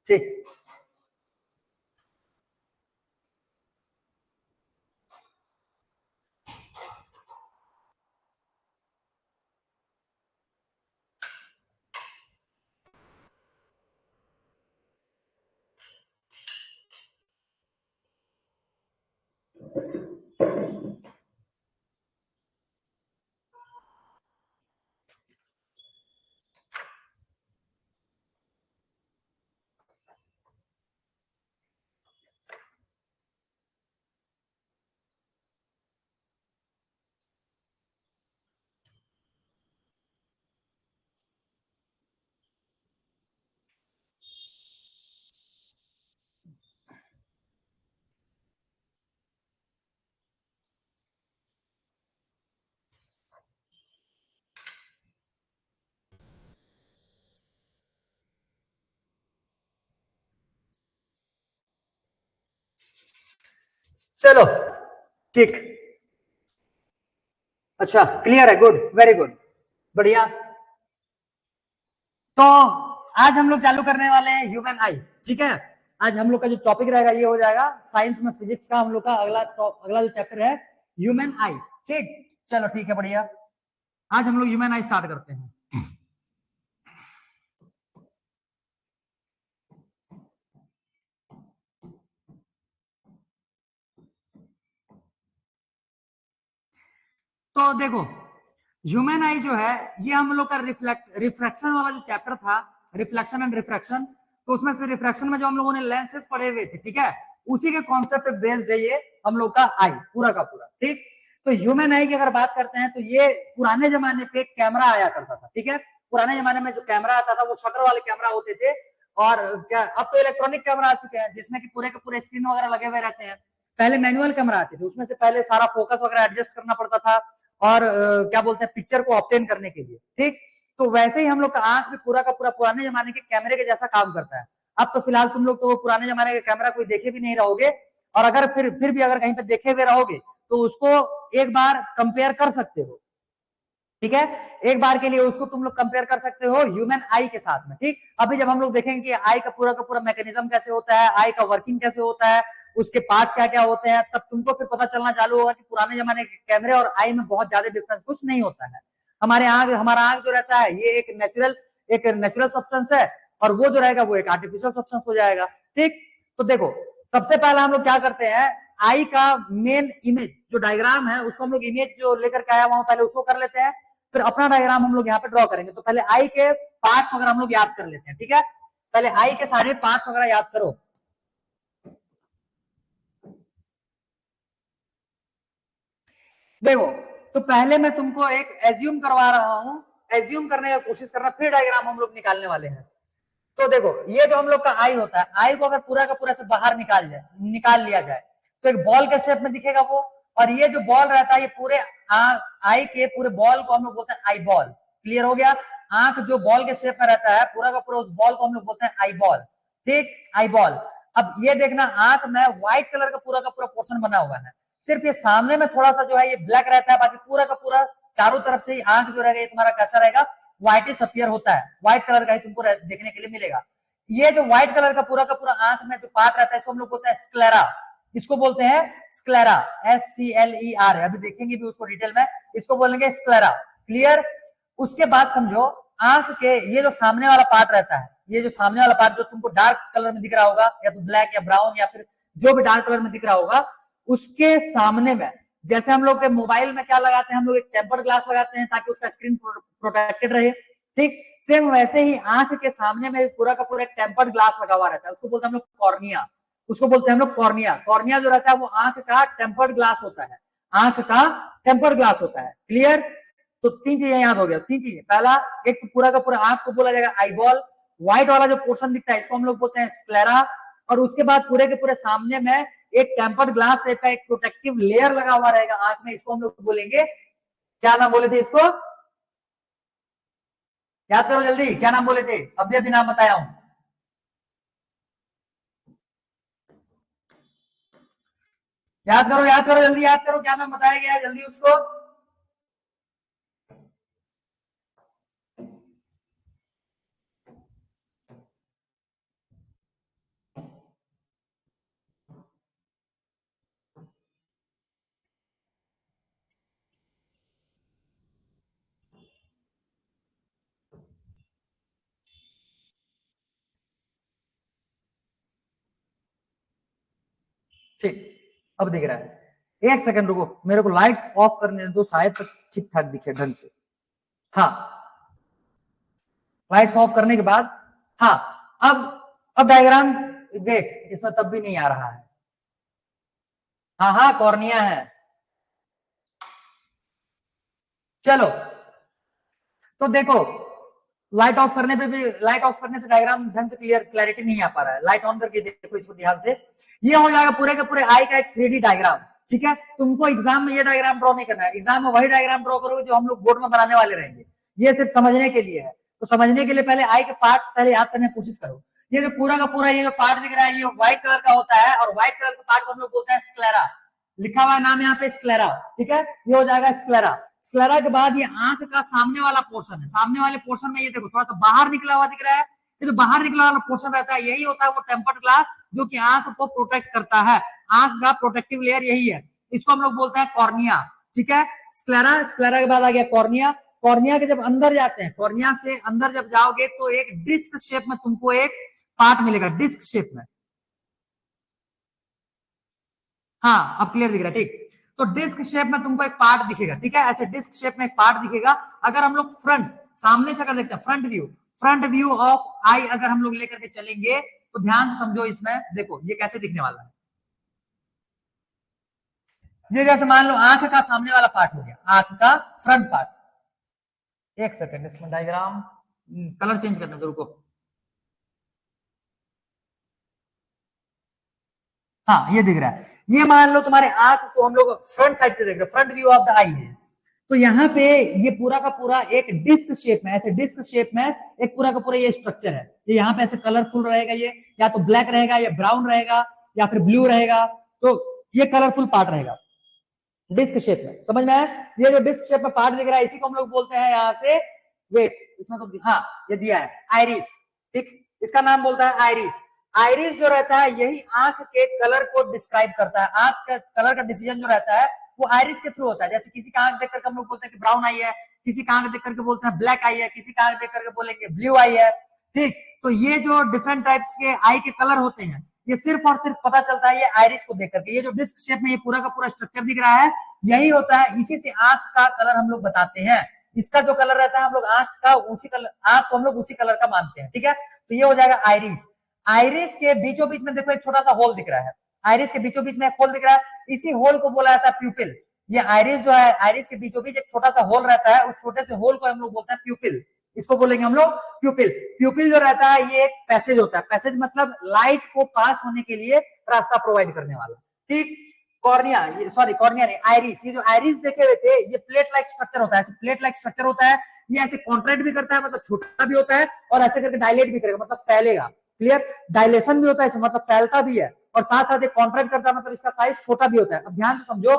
ठीक। चलो ठीक। अच्छा क्लियर है, गुड, वेरी गुड, बढ़िया। तो आज हम लोग चालू करने वाले हैं ह्यूमन आई। ठीक है, आज हम लोग का जो टॉपिक रहेगा ये हो जाएगा साइंस में फिजिक्स का हम लोग का अगला जो चैप्टर है ह्यूमन आई। ठीक, चलो ठीक है, बढ़िया। आज हम लोग ह्यूमन आई स्टार्ट करते हैं। तो देखो, ह्यूमन आई जो है ये हम लोग का रिफ्लेक्शन वाला जो चैप्टर था, रिफ्लेक्शन एंड रिफ्रैक्शन, तो उसमें से रिफ्रैक्शन में जो हम लोगों ने लेंसेज पढ़े हुए थे, ठीक है, उसी के कॉन्सेप्ट पे बेस्ड है ये हम लोग का आई पूरा का पूरा। ठीक, तो ह्यूमन आई की अगर बात करते हैं तो ये पुराने जमाने पे कैमरा आया करता था। ठीक है, पुराने जमाने में जो कैमरा आता था वो शटर वाले कैमरा होते थे, और क्या अब तो इलेक्ट्रॉनिक कैमरा आ चुके हैं जिसमें कि पूरे के पूरे स्क्रीन वगैरह लगे हुए रहते हैं। पहले मैनुअल कैमरा आते थे, उसमें से पहले सारा फोकस वगैरह एडजस्ट करना पड़ता था, और क्या बोलते हैं पिक्चर को ऑब्टेन करने के लिए। ठीक, तो वैसे ही हम लोग का आंख भी पूरा का पूरा पुराने जमाने के कैमरे के जैसा काम करता है। अब तो फिलहाल तुम लोग तो वो पुराने जमाने के कैमरा कोई देखे भी नहीं रहोगे, और अगर फिर भी अगर कहीं पे देखे हुए रहोगे तो उसको एक बार कंपेयर कर सकते हो। ठीक है, एक बार के लिए उसको तुम लोग कंपेयर कर सकते हो ह्यूमन आई के साथ में। ठीक, अभी जब हम लोग देखेंगे कि आई का पूरा मैकेनिज्म कैसे होता है, आई का वर्किंग कैसे होता है, उसके पार्ट्स क्या क्या होते हैं, तब तुमको फिर पता चलना चालू होगा कि पुराने जमाने के कैमरे और आई में बहुत ज्यादा डिफरेंस कुछ नहीं होता है। हमारा आंख जो रहता है ये एक नेचुरल सब्सटेंस है, और वो जो रहेगा वो एक आर्टिफिशियल सब्सटेंस हो जाएगा। ठीक, तो देखो, सबसे पहला हम लोग क्या करते हैं, आई का मेन इमेज जो डायग्राम है उसको हम लोग इमेज जो लेकर के आया वहां पहले उसको कर लेते हैं, फिर अपना डायग्राम हम लोग यहाँ पे ड्रॉ करेंगे। तो पहले आई के पार्ट्स वगैरह हम लोग याद कर लेते हैं। ठीक है, पहले आई के सारे पार्ट्स वगैरह याद करो। देखो, तो पहले मैं तुमको एक एज्यूम करवा रहा हूं, एज्यूम करने का कोशिश करना, फिर डायग्राम हम लोग निकालने वाले हैं। तो देखो, ये जो हम लोग का आई होता है, आई को अगर पूरा का पूरा से बाहर निकाल लिया जाए तो एक बॉल के शेप में दिखेगा वो, और ये जो बॉल रहता है ये पूरे आई के पूरे बॉल को हम लोग बोलते हैं आई बॉल। क्लियर हो गया, आंख जो बॉल के शेप में रहता है पूरा का पूरा उस बॉल को हम लोग बोलते हैं आई बॉल। ठीक, आई बॉल। अब ये देखना, आंख में व्हाइट कलर का पूरा पोर्शन बना हुआ है, सिर्फ ये सामने में थोड़ा सा जो है ये ब्लैक रहता है, बाकी पूरा का पूरा चारों तरफ से आंख जो रहेगा ये तुम्हारा कैसा रहेगा, व्हाइटिश अपीयर होता है, व्हाइट कलर का ही तुमको देखने के लिए मिलेगा। ये जो व्हाइट कलर का पूरा आंख में जो पार्ट रहता है इसको हम लोग बोलते हैं स्क्लेरा। इसको बोलते हैं स्क्लेरा, SCLER। अभी देखेंगे भी उसको डिटेल में, इसको बोलेंगे स्क्लेरा। क्लियर, उसके बाद समझो, आंख के ये जो सामने वाला पार्ट रहता है, ये जो सामने वाला पार्ट जो तुमको डार्क कलर में दिख रहा होगा, या तो ब्लैक या ब्राउन या फिर जो भी डार्क कलर में दिख रहा होगा, उसके सामने में जैसे हम लोग के मोबाइल में क्या लगाते हैं, हम लोग एक टेम्पर्ड ग्लास लगाते हैं ताकि उसका स्क्रीन प्रोटेक्टेड रहे। ठीक, सेम वैसे ही आंख के सामने में पूरा का पूरा एक टेम्पर्ड ग्लास लगा हुआ रहता है, उसको बोलते हैं हम लोग कॉर्निया। उसको बोलते हैं हम लोग कॉर्निया। कॉर्निया जो रहता है वो आंख का टेम्पर्ड ग्लास होता है, आंख का टेम्पर्ड ग्लास होता है। क्लियर, तो तीन चीजें याद हो गया, तीन चीजें। पहला, एक पूरा का पूरा आंख को बोला जाएगा आई बॉल, व्हाइट वाला जो पोर्शन दिखता है इसको हम लोग बोलते हैं स्क्लेरा, और उसके बाद पूरे के पूरे सामने में एक टेम्पर्ड ग्लास टाइप का एक प्रोटेक्टिव लेयर लगा हुआ रहेगा आंख में, इसको हम लोग बोलेंगे, क्या नाम बोले थे इसको, याद करो जल्दी, क्या नाम बोले थे, अभी अभी नाम बताया हूं, याद करो जल्दी, याद करो, क्या नाम बताया गया है जल्दी उसको। ठीक, अब दिख रहा है। एक सेकंड रुको, मेरे को लाइट्स ऑफ करने दो, शायद तक ठीक ठाक दिखे ढंग से। हाँ, लाइट्स ऑफ करने के बाद, हाँ, अब डायग्राम, वेट, इसमें तब भी नहीं आ रहा है। हाँ हाँ, कॉर्निया है। चलो, तो देखो, लाइट ऑफ करने पे भी, लाइट ऑफ करने से डायग्राम ढंग से क्लैरिटी नहीं आ पा रहा है। लाइट ऑन करके देखो इसको ध्यान से। ये हो जाएगा पूरे के पूरे आई का एक 3D डायग्राम। ठीक है, तुमको एग्जाम में ये डायग्राम ड्रॉ नहीं करना है, एग्जाम में वही डायग्राम ड्रॉ करोगे जो हम लोग बोर्ड में बनाने वाले रहेंगे। ये सिर्फ समझने के लिए है। तो समझने के लिए पहले आई के पार्ट्स पहले याद करने की कोशिश करो। ये जो पूरा का पूरा ये जो पार्ट दिख रहा है, ये व्हाइट कलर का होता है, और व्हाइट कलर के पार्ट को हम लोग बोलते हैं स्क्लेरा। लिखा हुआ नाम यहाँ पे स्क्लेरा। ठीक है, ये हो जाएगा स्क्लेरा। स्क्लेरा के बाद ये आंख का सामने वाला पोर्शन है। सामने वाले पोर्शन में ये देखो थोड़ा सा बाहर निकला हुआ दिख रहा है। ये जो बाहर निकला वाला पोर्शन रहता है, यही होता है वो टेम्पर्ड ग्लास, जो कि आंख को प्रोटेक्ट करता है। आंख का प्रोटेक्टिव लेयर यही है, इसको हम लोग बोलते हैं कॉर्निया। ठीक है, स्क्लेरा, स्क्लेरा के बाद आ गया कॉर्निया। कॉर्निया के जब अंदर जाते हैं, कॉर्निया से अंदर जब जाओगे तो एक डिस्क शेप में तुमको एक पार्ट मिलेगा, डिस्क शेप में। हाँ, अब क्लियर दिख रहा है। ठीक, तो डिस्क शेप में तुमको एक पार्ट दिखेगा। ठीक है, ऐसे डिस्क शेप में एक पार्ट दिखेगा। अगर हम लोग फ्रंट, सामने से अगर देखते हैं, फ्रंट व्यू ऑफ आई अगर हम लोग लेकर के चलेंगे, तो ध्यान से समझो इसमें। देखो ये कैसे दिखने वाला है। ये जैसे मान लो आंख का सामने वाला पार्ट हो गया, आंख का फ्रंट पार्ट। एक सेकंड, इसमें डायग्राम कलर चेंज करने दो, रुको। हाँ, ये दिख रहा है। ये मान लो तुम्हारे आंख को हम लोग फ्रंट साइड से देख रहे हैं, फ्रंट व्यू ऑफ द आई है। तो यहाँ पे ये पूरा का पूरा एक डिस्क शेप में, ऐसे डिस्क शेप में एक पूरा का पूरा ये स्ट्रक्चर है। ये यहाँ पे ऐसे कलरफुल रहेगा, ये या तो ब्लैक रहेगा, या ब्राउन रहेगा, या फिर ब्लू रहेगा। तो ये कलरफुल पार्ट रहेगा डिस्क शेप में, समझ में आया? ये जो डिस्क शेप में पार्ट दिख रहा है, इसी को हम लोग बोलते हैं यहाँ से, वेट, इसमें तो हाँ ये दिया है आइरिस। ठीक, इसका नाम बोलता है आइरिस। आइरिस जो रहता है, यही आंख के कलर को डिस्क्राइब करता है। आंख का कलर का डिसीजन जो रहता है, वो आइरिस के थ्रू होता है। जैसे किसी का आंख देख करके हम लोग बोलते हैं कि ब्राउन आई है, किसी का आंख देख करके बोलते हैं ब्लैक आई है, किसी का आंख देख करके बोलेंगे ब्लू आई है। ठीक, तो ये जो डिफरेंट टाइप्स के आई के कलर होते हैं, ये सिर्फ और सिर्फ पता चलता है ये आइरिस को देख करके। ये जो डिस्क शेप में ये पूरा का पूरा स्ट्रक्चर दिख रहा है, यही होता है, इसी से आंख का कलर हम लोग बताते हैं। इसका जो कलर रहता है, हम लोग आंख का उसी कलर, आंख को हम लोग उसी कलर का मानते हैं। ठीक है, तो ये हो जाएगा आइरिस। आइरिस के बीचों बीच में देखो एक छोटा सा होल दिख रहा है। आइरिस के बीचों बीच में एक होल दिख रहा है, इसी होल को बोला जाता है प्यूपिल। ये आइरिस जो है, आइरिस के बीचों बीच एक छोटा सा होल रहता है, उस छोटे से होल को हम लोग बोलते हैं प्यूपिल। इसको बोलेंगे हम लोग प्यूपिल। प्यूपिल जो रहता है, ये एक पैसेज होता है। पैसेज मतलब लाइट को पास होने के लिए रास्ता प्रोवाइड करने वाला। ठीक, कॉर्निया, सॉरी कॉर्निया नहीं, आइरिस। ये जो आइरिस देखे हुए थे, ये प्लेट लाइक स्ट्रक्चर होता है, ऐसे प्लेट लाइक स्ट्रक्चर होता है। ये ऐसे कॉन्ट्रैक्ट भी करता है, मतलब छोटा भी होता है, और ऐसे करके डायलेट भी करेगा, मतलब फैलेगा। क्लियर, डायलेशन भी होता है, मतलब फैलता भी है, और साथ साथ एक कॉन्ट्रैक्ट करता है, मतलब इसका साइज छोटा भी होता है। अब ध्यान से समझो,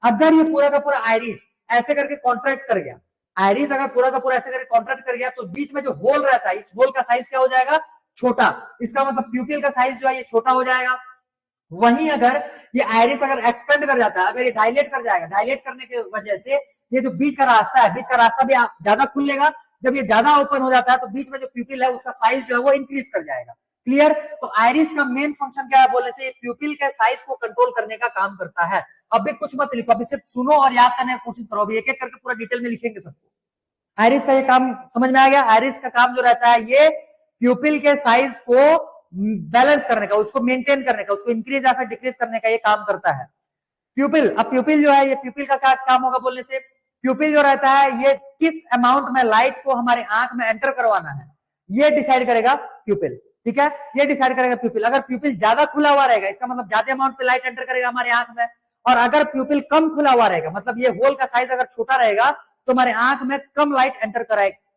अगर ये पूरा का पूरा आइरिस ऐसे करके कॉन्ट्रैक्ट कर गया, आइरिस अगर पूरा का पूरा ऐसे करके कॉन्ट्रैक्ट कर गया, तो बीच में जो होल रहता है, इस होल का साइज क्या हो जाएगा? छोटा। इसका मतलब प्यूपिल का साइज जो है ये छोटा हो जाएगा। वहीं अगर ये आइरिस अगर एक्सपेंड कर जाता है, अगर ये डायलेट कर जाएगा, डायलेट करने की वजह से ये जो बीच का रास्ता है, बीच का रास्ता भी ज्यादा खुलेगा। जब ये ज्यादा ओपन हो जाता है, तो बीच में जो प्यूपिल है उसका साइज जो है वो इंक्रीज कर जाएगा। क्लियर, तो आइरिस का मेन फंक्शन क्या है बोलने से, प्यूपिल के साइज को कंट्रोल करने का काम करता है। अभी कुछ मत लिखो, अभी सिर्फ सुनो और याद करने की कोशिश करो। अभी एक एक करके पूरा डिटेल में लिखेंगे सबको। आइरिस का ये काम समझ में आ गया? आइरिस का काम जो रहता है, ये प्यूपिल के साइज को बैलेंस करने का, उसको मेंटेन करने का, उसको इंक्रीज या फिर डिक्रीज करने का ये काम करता है प्यूपिल। अब प्यूपिल जो है, ये प्यूपिल का क्या काम होगा बोलने से, प्यूपिल जो रहता है, ये किस अमाउंट में लाइट को हमारे आंख में एंटर करवाना है, ये डिसाइड करेगा प्यूपिल। ठीक है, ये डिसाइड करेगा प्यूपिल। अगर प्यूपिल ज्यादा खुला हुआ रहेगा, इसका मतलब ज्यादा अमाउंट पे लाइट एंटर करेगा हमारे आंख में। और अगर प्यूपिल कम खुला हुआ रहेगा, मतलब ये होल का साइज अगर छोटा रहेगा, तो हमारे आंख में कम लाइट एंटर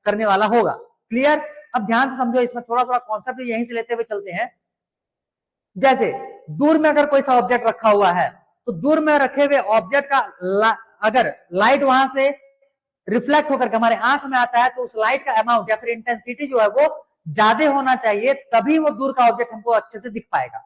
करने वाला होगा। क्लियर, अब ध्यान से समझो, इसमें थोड़ा थोड़ा कॉन्सेप्ट यहीं से लेते हुए चलते हैं। जैसे दूर में अगर कोई सा ऑब्जेक्ट रखा हुआ है, तो दूर में रखे हुए ऑब्जेक्ट का अगर लाइट वहां से रिफ्लेक्ट होकर हमारे आंख में आता है, तो उस लाइट का अमाउंट या फिर इंटेंसिटी जो है वो ज्यादा होना चाहिए, तभी वो दूर का ऑब्जेक्ट हमको अच्छे से दिख पाएगा।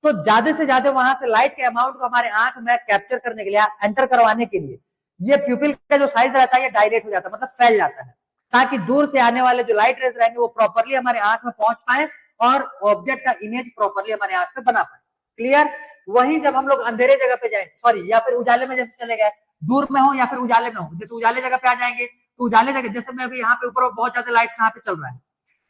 तो ज्यादा से ज्यादा वहां से लाइट के अमाउंट को हमारे आंख में कैप्चर करने के लिए, एंटर करवाने के लिए, ये प्यूपिल का जो साइज रहता है ये डायलेट हो जाता है, मतलब फैल जाता है, ताकि दूर से आने वाले जो लाइट रेज रहेंगे वो प्रॉपरली हमारे आंख में पहुंच पाए और ऑब्जेक्ट का इमेज प्रॉपरली हमारे आंख में बना पाए। क्लियर, वहीं जब हम लोग अंधेरे जगह पे जाए, सॉरी, या फिर उजाले में जैसे चले गए, दूर में हो या फिर उजाले में हो, जैसे उजाले जगह पे आ जाएंगे तो उजाले जगह, जैसे मैं अभी यहाँ पे ऊपर बहुत ज्यादा लाइट्स यहाँ पे चल रहा है,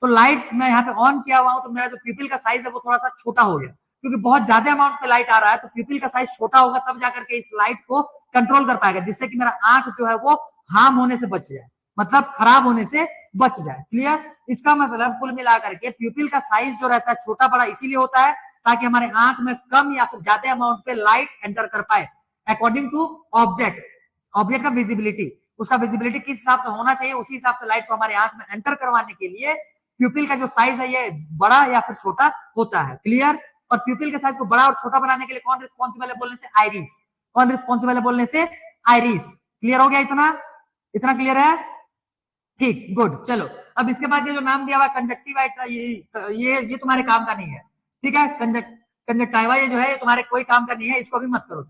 तो लाइट्स मैं यहाँ पे ऑन किया हुआ हूँ, तो मेरा जो पीपल का साइज है वो थोड़ा सा छोटा हो गया, क्योंकि बहुत ज्यादा अमाउंट पे लाइट आ रहा है, तो पीपल का साइज छोटा होगा तब जाकर के इस लाइट को कंट्रोल कर पाएगा, जिससे कि मेरा आंख जो है वो हार्म होने से बच जाए, मतलब खराब होने से बच जाए। क्लियर? इसका मतलब कुल मिलाकर के प्यूपिल का साइज जो रहता है छोटा बड़ा इसीलिए होता है ताकि हमारे आंख में कम या फिर ज्यादा अमाउंट पे लाइट एंटर कर पाए अकॉर्डिंग टू ऑब्जेक्ट। ऑब्जेक्ट का विजिबिलिटी, उसका विजिबिलिटी किस हिसाब से होना चाहिए उसी हिसाब से लाइट को हमारे आंख में एंटर करवाने के लिए प्यूपिल का जो साइज है ये बड़ा या फिर छोटा होता है। क्लियर? और प्यूपिल के साइज को बड़ा और छोटा बनाने के लिए कौन रिस्पॉन्सिबल है बोलने से? आइरिस। कौन रिस्पॉन्सिबल है बोलने से? आइरिस। क्लियर हो गया? इतना इतना क्लियर है? ठीक, गुड। चलो अब इसके बाद ये जो नाम दिया हुआ कंजक्टिवा, ये तुम्हारे काम का नहीं है, ठीक है? कंजक्टिवा ये जो है ये तुम्हारे कोई काम का नहीं है, इसको भी मत करो।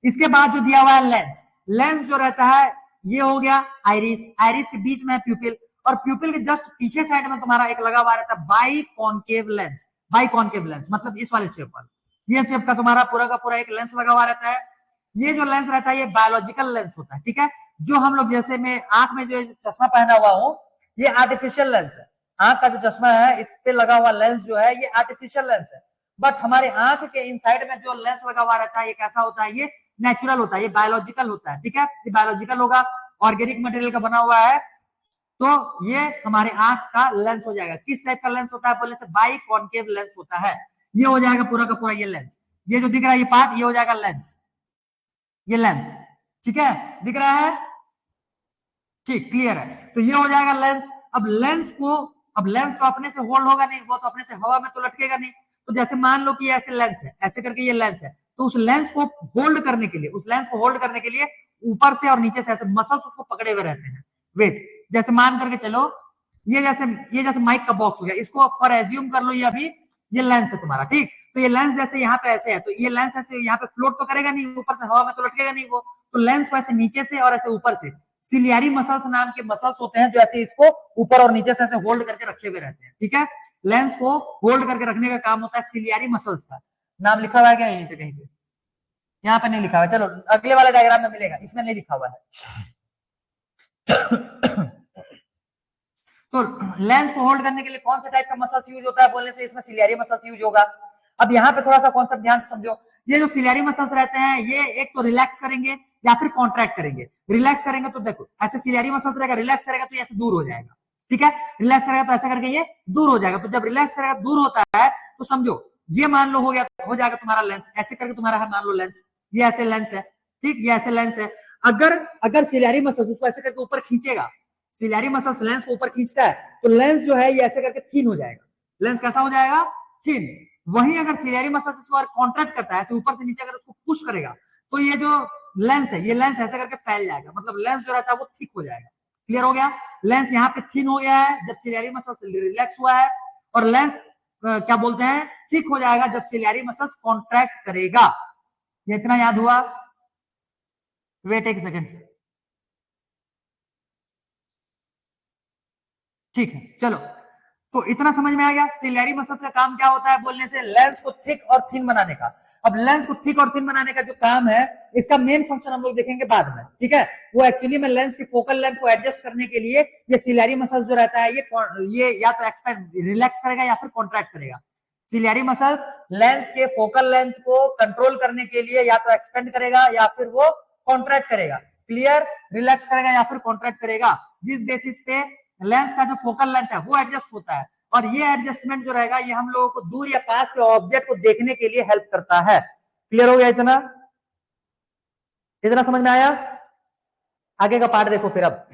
इसके बाद जो दिया हुआ है लेंस, लेंस जो रहता है ये हो गया आइरिस, आइरिस के बीच में है प्यूपिल, और प्यूपिल के जस्ट पीछे साइड में तुम्हारा एक लगा हुआ रहता है by concave lens. By concave lens मतलब इस वाले शेप वाला, ये शेप का तुम्हारा पूरा का पूरा एक लेंस लगा हुआ रहता है। ये जो लेंस रहता है ये बायोलॉजिकल लेंस होता है, ठीक है? जो हम लोग जैसे मैं आंख में जो चश्मा पहना हुआ हूँ ये आर्टिफिशियल लेंस है, आंख का जो चश्मा है इस पे लगा हुआ लेंस जो है ये आर्टिफिशियल लेंस है, बट हमारे आंख के इनसाइड में जो लेंस लगा हुआ रहता है ये कैसा होता है? ये नेचुरल होता है, ये बायोलॉजिकल होता है, ठीक है? ये बायोलॉजिकल होगा, ऑर्गेनिक मटेरियल का बना हुआ है, तो ये हमारे आंख का लेंस हो जाएगा। किस टाइप का लेंस होता है बोलने से? बाई कॉन्केव लेंस होता है। ये हो जाएगा पूरा का पूरा ये लेंस, ये जो दिख रहा है ये पार्ट ये हो जाएगा लेंस, ये लेंस, ठीक है? दिख रहा है? ठीक, क्लियर है? तो ये हो जाएगा लेंस। अब लेंस तो अपने से होल्ड होगा नहीं, वो तो अपने से हवा में तो लटकेगा नहीं, तो जैसे मान लो कि ऐसे लेंस है, ऐसे करके ये लेंस है, तो उस लेंस को होल्ड करने के लिए, उस लेंस को होल्ड करने के लिए ऊपर से और नीचे से ऐसे मसल्स उसको पकड़े हुए रहते हैं। वेट, जैसे मान करके चलो ये जैसे माइक का बॉक्स हो गया, इसको फॉर एज्यूम कर लो ये अभी ये लेंस है तुम्हारा, ठीक? तो ये लेंस जैसे यहाँ पे ऐसे है, तो ये लेंस ऐसे यहाँ पे फ्लोट तो करेगा नहीं, ऊपर से हवा में तो लटकेगा नहीं वो, तो लेंस को ऐसे नीचे से और ऐसे ऊपर से सिलियरी मसल्स नाम के मसल्स होते हैं जो ऐसे इसको ऊपर और नीचे से ऐसे होल्ड करके रखे हुए रहते हैं, ठीक है? लेंस को होल्ड करके रखने का काम होता है सिलियरी मसल्स का। नाम लिखा हुआ है क्या यहीं पे कहीं पे? यहाँ पे नहीं लिखा हुआ है, चलो अगले वाले डायग्राम में मिलेगा, इसमें नहीं लिखा हुआ है। तो लेंस को होल्ड करने के लिए कौन सा टाइप का मसल्स यूज होता है बोलने से? इसमें सिलियरी मसल्स यूज होगा। अब यहाँ पे थोड़ा सा कॉन्सेप्ट ध्यान से समझो, ये जो सिलियरी मसल्स रहते हैं ये एक तो रिलैक्स करेंगे या फिर कॉन्ट्रैक्ट करेंगे। रिलैक्स करेंगे तो देखो ऐसे सिलियरी मसल्स रहेगा, रिलैक्स करेगा तो ऐसे दूर हो जाएगा, ठीक है? रिलैक्स करेगा तो ऐसा करके ये दूर हो जाएगा, तो जब रिलैक्स करेगा दूर होता है तो समझो ये मान लो हो गया, हो जाएगा तुम्हारा लेंस, ऐसे करके तुम्हारा है मान लो लेंस, ये ऐसे लेंस है, ठीक? ये ऐसे लेंस है। अगर सिलियरी मसल्स उसको ऐसे करके ऊपर खींचेगा, सिलियरी मसल्स लेंस को ऊपर खींचता है तो लेंस जो है ये ऐसे करके थिन हो जाएगा, लेंस कैसा हो जाएगा? थिन। वहीं अगर सिलियरी मसल्स इसको कॉन्ट्रैक्ट करता है, ऐसे ऊपर से नीचे अगर उसको पुश करेगा तो ये जो लेंस है ये लेंस ऐसे करके फैल जाएगा, मतलब लेंस जो रहता है वो थिक हो जाएगा। क्लियर हो गया? लेंस यहाँ पे थिन हो गया है जब सिलियरी मसल्स रिलैक्स हुआ है, और लेंस क्या बोलते हैं? थिक हो जाएगा जब सिलियरी मसल्स कॉन्ट्रैक्ट करेगा। ये इतना याद हुआ? वेट एक सेकेंड, ठीक है? चलो तो इतना समझ में आ गया सिलियरी मसल्स का काम क्या होता है बोलने से? लेंस को थिक और थिन बनाने का। अब लेंस को थिक और थिन बनाने का जो काम है इसका मेन फंक्शन हम लोग देखेंगे बाद में, ठीक है? वो एक्चुअली में लेंस की फोकल लेंथ को एडजस्ट करने के लिए ये सिलियरी मसल्स जो रहता है ये या तो एक्सपेंड रिलैक्स करेगा या फिर कॉन्ट्रैक्ट करेगा। सिलियरी मसल्स लेंस के फोकल लेंथ को कंट्रोल करने के लिए या तो एक्सपेंड करेगा या फिर वो कॉन्ट्रैक्ट करेगा। क्लियर? रिलैक्स करेगा या फिर कॉन्ट्रैक्ट करेगा, जिस बेसिस पे लेंस का जो फोकल लेंथ है वो एडजस्ट होता है, और ये एडजस्टमेंट जो रहेगा ये हम लोगों को दूर या पास के ऑब्जेक्ट को देखने के लिए हेल्प करता है। क्लियर हो गया? इतना इतना समझ में आया? आगे का पार्ट देखो फिर। अब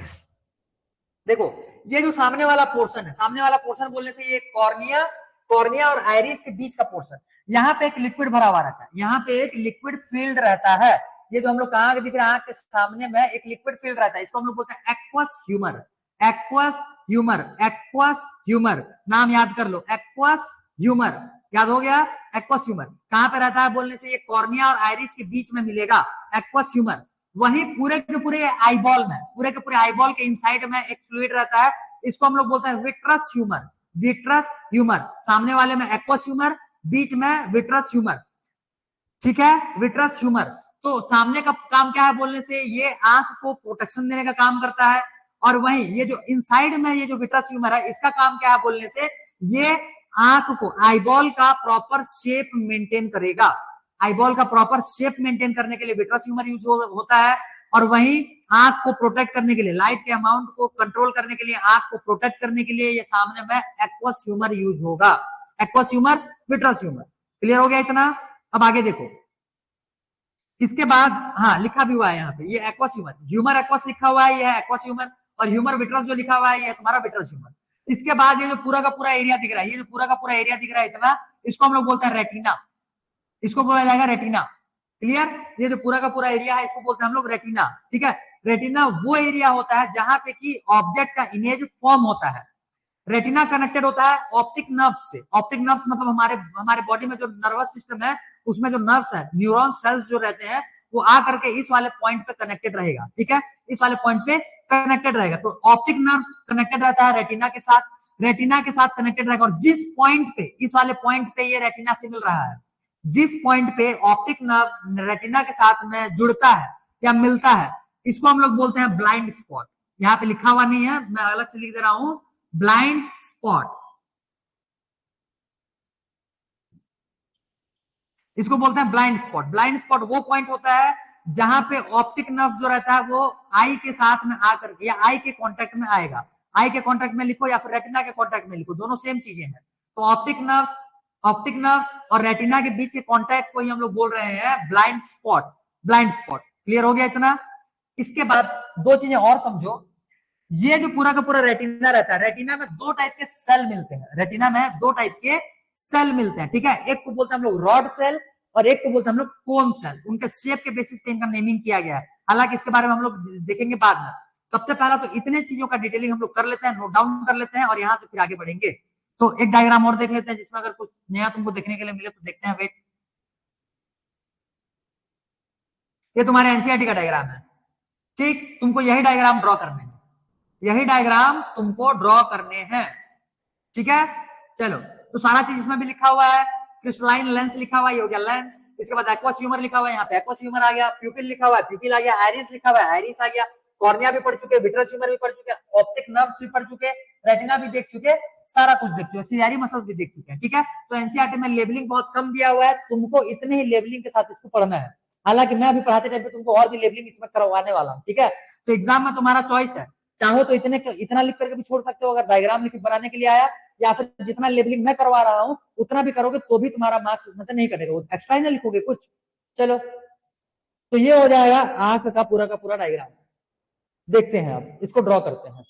देखो ये जो सामने वाला पोर्शन है, सामने वाला पोर्शन बोलने से ये कॉर्निया, कॉर्निया और आइरिस के बीच का पोर्शन, यहाँ पे एक लिक्विड भरा हुआ रहता है, यहाँ पे एक लिक्विड फील्ड रहता है। ये जो हम लोग आंख दिख रहा है, आंख के सामने में एक लिक्विड फील्ड रहता है, इसको हम लोग बोलते हैं aqueous humour. Aqueous humour, aqueous humour, नाम याद कर लो, एक्वस ह्यूमर। याद हो गया? एक्वस ह्यूमर कहां पे रहता है बोलने से? ये कॉर्निया और आइरिस के बीच में मिलेगा एक्वस ह्यूमर। वही पूरे के पूरे आईबॉल में, पूरे के पूरे आईबॉल के इनसाइड में एक फ्लूइड रहता है, इसको हम लोग बोलते हैं विट्रस ह्यूमर। विट्रस ह्यूमर, सामने वाले में एक्वस ह्यूमर, बीच में विट्रस ह्यूमर। ठीक है, विट्रस ह्यूमर। तो सामने का काम क्या है बोलने से, ये आंख को प्रोटेक्शन देने का काम करता है, और वहीं ये जो इनसाइड में ये जो विट्रस ह्यूमर है, इसका काम क्या है बोलने से, ये आंख को, आईबॉल का प्रॉपर शेप मेंटेन करेगा। आईबॉल का प्रॉपर शेप मेंटेन करने के लिए विट्रस ह्यूमर यूज होता है, और वहीं आंख को प्रोटेक्ट करने के लिए, लाइट के अमाउंट को कंट्रोल करने के लिए, आंख को प्रोटेक्ट करने के लिए ये सामने में एक्वस ह्यूमर यूज होगा। Aqueous humour, vitreous humour. Clear हो गया इतना? अब आगे देखो, इसके बाद हाँ लिखा भी हुआ है यहाँ पे, ये एक्वस ह्यूमर, ह्यूमर एक्वस लिखा हुआ है, ये है एक्वस ह्यूमर, और ह्यूमर विट्रस जो लिखा हुआ है, ये है तुम्हारा विट्रस ह्यूमर। इसके बाद ये जो पूरा का पूरा एरिया दिख रहा है, ये जो पूरा का पूरा एरिया दिख रहा है इतना, इसको हम लोग बोलते हैं रेटिना, इसको बोला जाएगा रेटिना। क्लियर? ये जो पूरा का पूरा एरिया है, इसको बोलते हैं हम लोग रेटिना। ठीक है, रेटिना वो एरिया होता है जहां पे कि ऑब्जेक्ट का इमेज फॉर्म होता है। रेटिना कनेक्टेड होता है ऑप्टिक नर्व से। ऑप्टिक नर्व मतलब हमारे हमारे बॉडी में जो नर्वस सिस्टम है, उसमें जो नर्व्स है, न्यूरॉन सेल्स जो रहते हैं, वो आ करके इस वाले पॉइंट पे कनेक्टेड रहेगा। ठीक है, इस वाले पॉइंट पे कनेक्टेड रहेगा। तो ऑप्टिक नर्व कनेक्टेड रहता है रेटिना के साथ, रेटिना के साथ कनेक्टेड रहेगा। और जिस पॉइंट पे, इस वाले पॉइंट पे ये रेटिना से मिल रहा है, जिस पॉइंट पे ऑप्टिक नर्व रेटिना के साथ में जुड़ता है या मिलता है, इसको हम लोग बोलते हैं ब्लाइंड स्पॉट। यहाँ पे लिखा हुआ नहीं है, मैं अलग से लिख दे रहा हूं, ब्लाइंड स्पॉट। इसको बोलते हैं ब्लाइंड स्पॉट। ब्लाइंड स्पॉट वो पॉइंट होता है जहां पे ऑप्टिक नर्व जो रहता है वो आई के साथ में आकर, या आई के कांटेक्ट में आएगा। आई के कांटेक्ट में लिखो या फिर रेटिना के कांटेक्ट में लिखो, दोनों सेम चीजें हैं। तो ऑप्टिक नर्व और रेटिना के बीच के कांटेक्ट को ही हम लोग बोल रहे हैं blind spot. Blind spot. Clear हो गया इतना? इसके बाद दो चीजें और समझो। ये जो पूरा का पूरा रेटिना रहता है, रेटिना में दो टाइप के सेल मिलते हैं, रेटिना में दो टाइप के सेल मिलते हैं। ठीक है, एक को बोलते हैं हम लोग रॉड सेल, और एक को बोलते हैं हम लोग कोन सेल। उनके शेप के बेसिस पे इनका नेमिंग किया गया है, हालांकि इसके बारे में हम लोग देखेंगे बाद में। सबसे पहला तो इतने चीजों का डिटेलिंग हम लोग कर लेते हैं, नोट डाउन कर लेते हैं, और यहां से फिर आगे बढ़ेंगे। तो एक डायग्राम और देख लेते हैं, जिसमें अगर कुछ नया तुमको देखने के लिए मिले तो देखते हैं। वेट, ये तुम्हारे एनसीईआरटी का डायग्राम है। ठीक, तुमको यही डायग्राम ड्रॉ करने हैं, यही डायग्राम तुमको ड्रॉ करने हैं। ठीक है, चलो। तो सारा चीज इसमें भी लिखा हुआ है। क्रिस्टलाइन लेंस लिखा हुआ है, ये हो गया लेंस। इसके बाद एक्वस ह्यूमर लिखा हुआ है, यहाँ पे एक्वस ह्यूमर आ गया। प्यूपिल लिखा हुआ है, प्यूपिल आ गया। आइरिस लिखा हुआ है, आइरिस आ गया। कॉर्निया भी पढ़ चुके, विट्रस ह्यूमर भी पढ़ चुके, ऑप्टिक नर्व्स भी पढ़ चुके, रेटिना भी देख चुके, सारा कुछ देख चुके, सिलियरी मसल्स भी देख चुके हैं। ठीक है, तो एनसीईआरटी में लेबलिंग बहुत कम दिया हुआ है, तुमको इतने ही लेबलिंग के साथ इसको पढ़ना है। हालांकि मैं अभी पढ़ाते टाइम पे तुमको और भी लेबलिंग इसमें करवाने वाला हूँ। ठीक है, तो एग्जाम में तुम्हारा चॉइस है, चाहो तो इतना लिख करके भी छोड़ सकते हो अगर डायग्राम लिख बनाने के लिए आया, या फिर जितना लेबलिंग मैं करवा रहा हूं उतना भी करोगे तो भी तुम्हारा मार्क्स इसमें से नहीं कटेगा, एक्स्ट्रा ही ना लिखोगे कुछ। चलो, तो ये हो जाएगा आंख का पूरा डायग्राम। देखते हैं, अब इसको ड्रॉ करते हैं।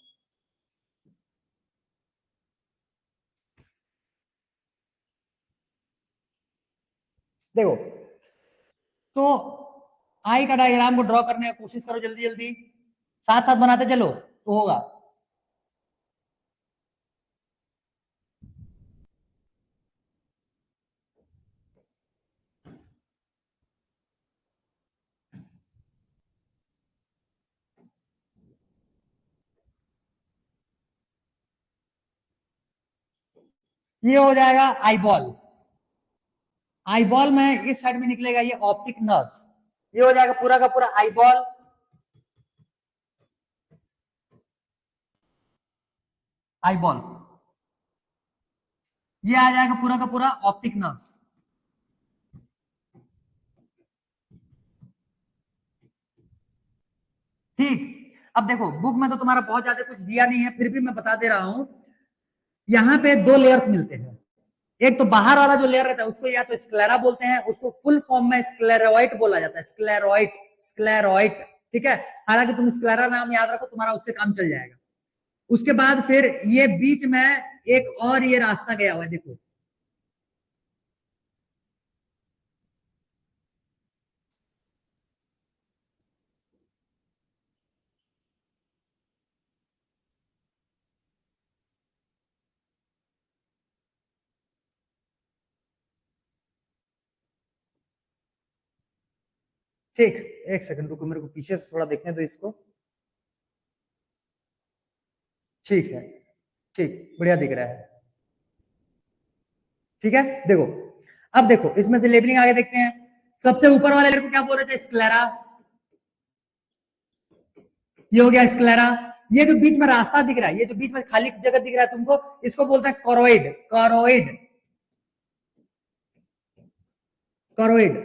देखो, तो आई का डायग्राम को ड्रॉ करने की कोशिश करो, जल्दी जल्दी, साथ साथ बनाते चलो तो होगा। ये हो जाएगा आईबॉल। आईबॉल में इस साइड में निकलेगा ये ऑप्टिक नर्व्स। ये हो जाएगा पूरा का पूरा आईबॉल। आईबॉल, ये आ जाएगा पूरा का पूरा ऑप्टिक नर्व्स। ठीक, अब देखो बुक में तो तुम्हारा बहुत ज्यादा कुछ दिया नहीं है, फिर भी मैं बता दे रहा हूं। यहाँ पे दो लेयर्स मिलते हैं। एक तो बाहर वाला जो लेयर रहता है उसको या तो स्क्लेरा बोलते हैं, उसको फुल फॉर्म में स्क्लेरोइड बोला जाता है, स्क्लेरोइड, स्क्लेरोइड। ठीक है, हालांकि तुम स्क्लेरा नाम याद रखो, तुम्हारा उससे काम चल जाएगा। उसके बाद फिर ये बीच में एक और ये रास्ता गया हुआ है, देखो। ठीक, एक सेकंड रुको, मेरे को पीछे से थोड़ा देखने दो इसको। ठीक है, ठीक, बढ़िया दिख रहा है। ठीक है, देखो, अब देखो इसमें से लेबलिंग आगे देखते हैं। सबसे ऊपर वाले लेयर को क्या बोल रहे थे? स्क्लेरा। ये हो गया स्क्लेरा। ये जो बीच में रास्ता दिख रहा है, ये जो बीच में खाली जगह दिख रहा है तुमको, इसको बोलते हैं कोरोइड। Choroid, choroid.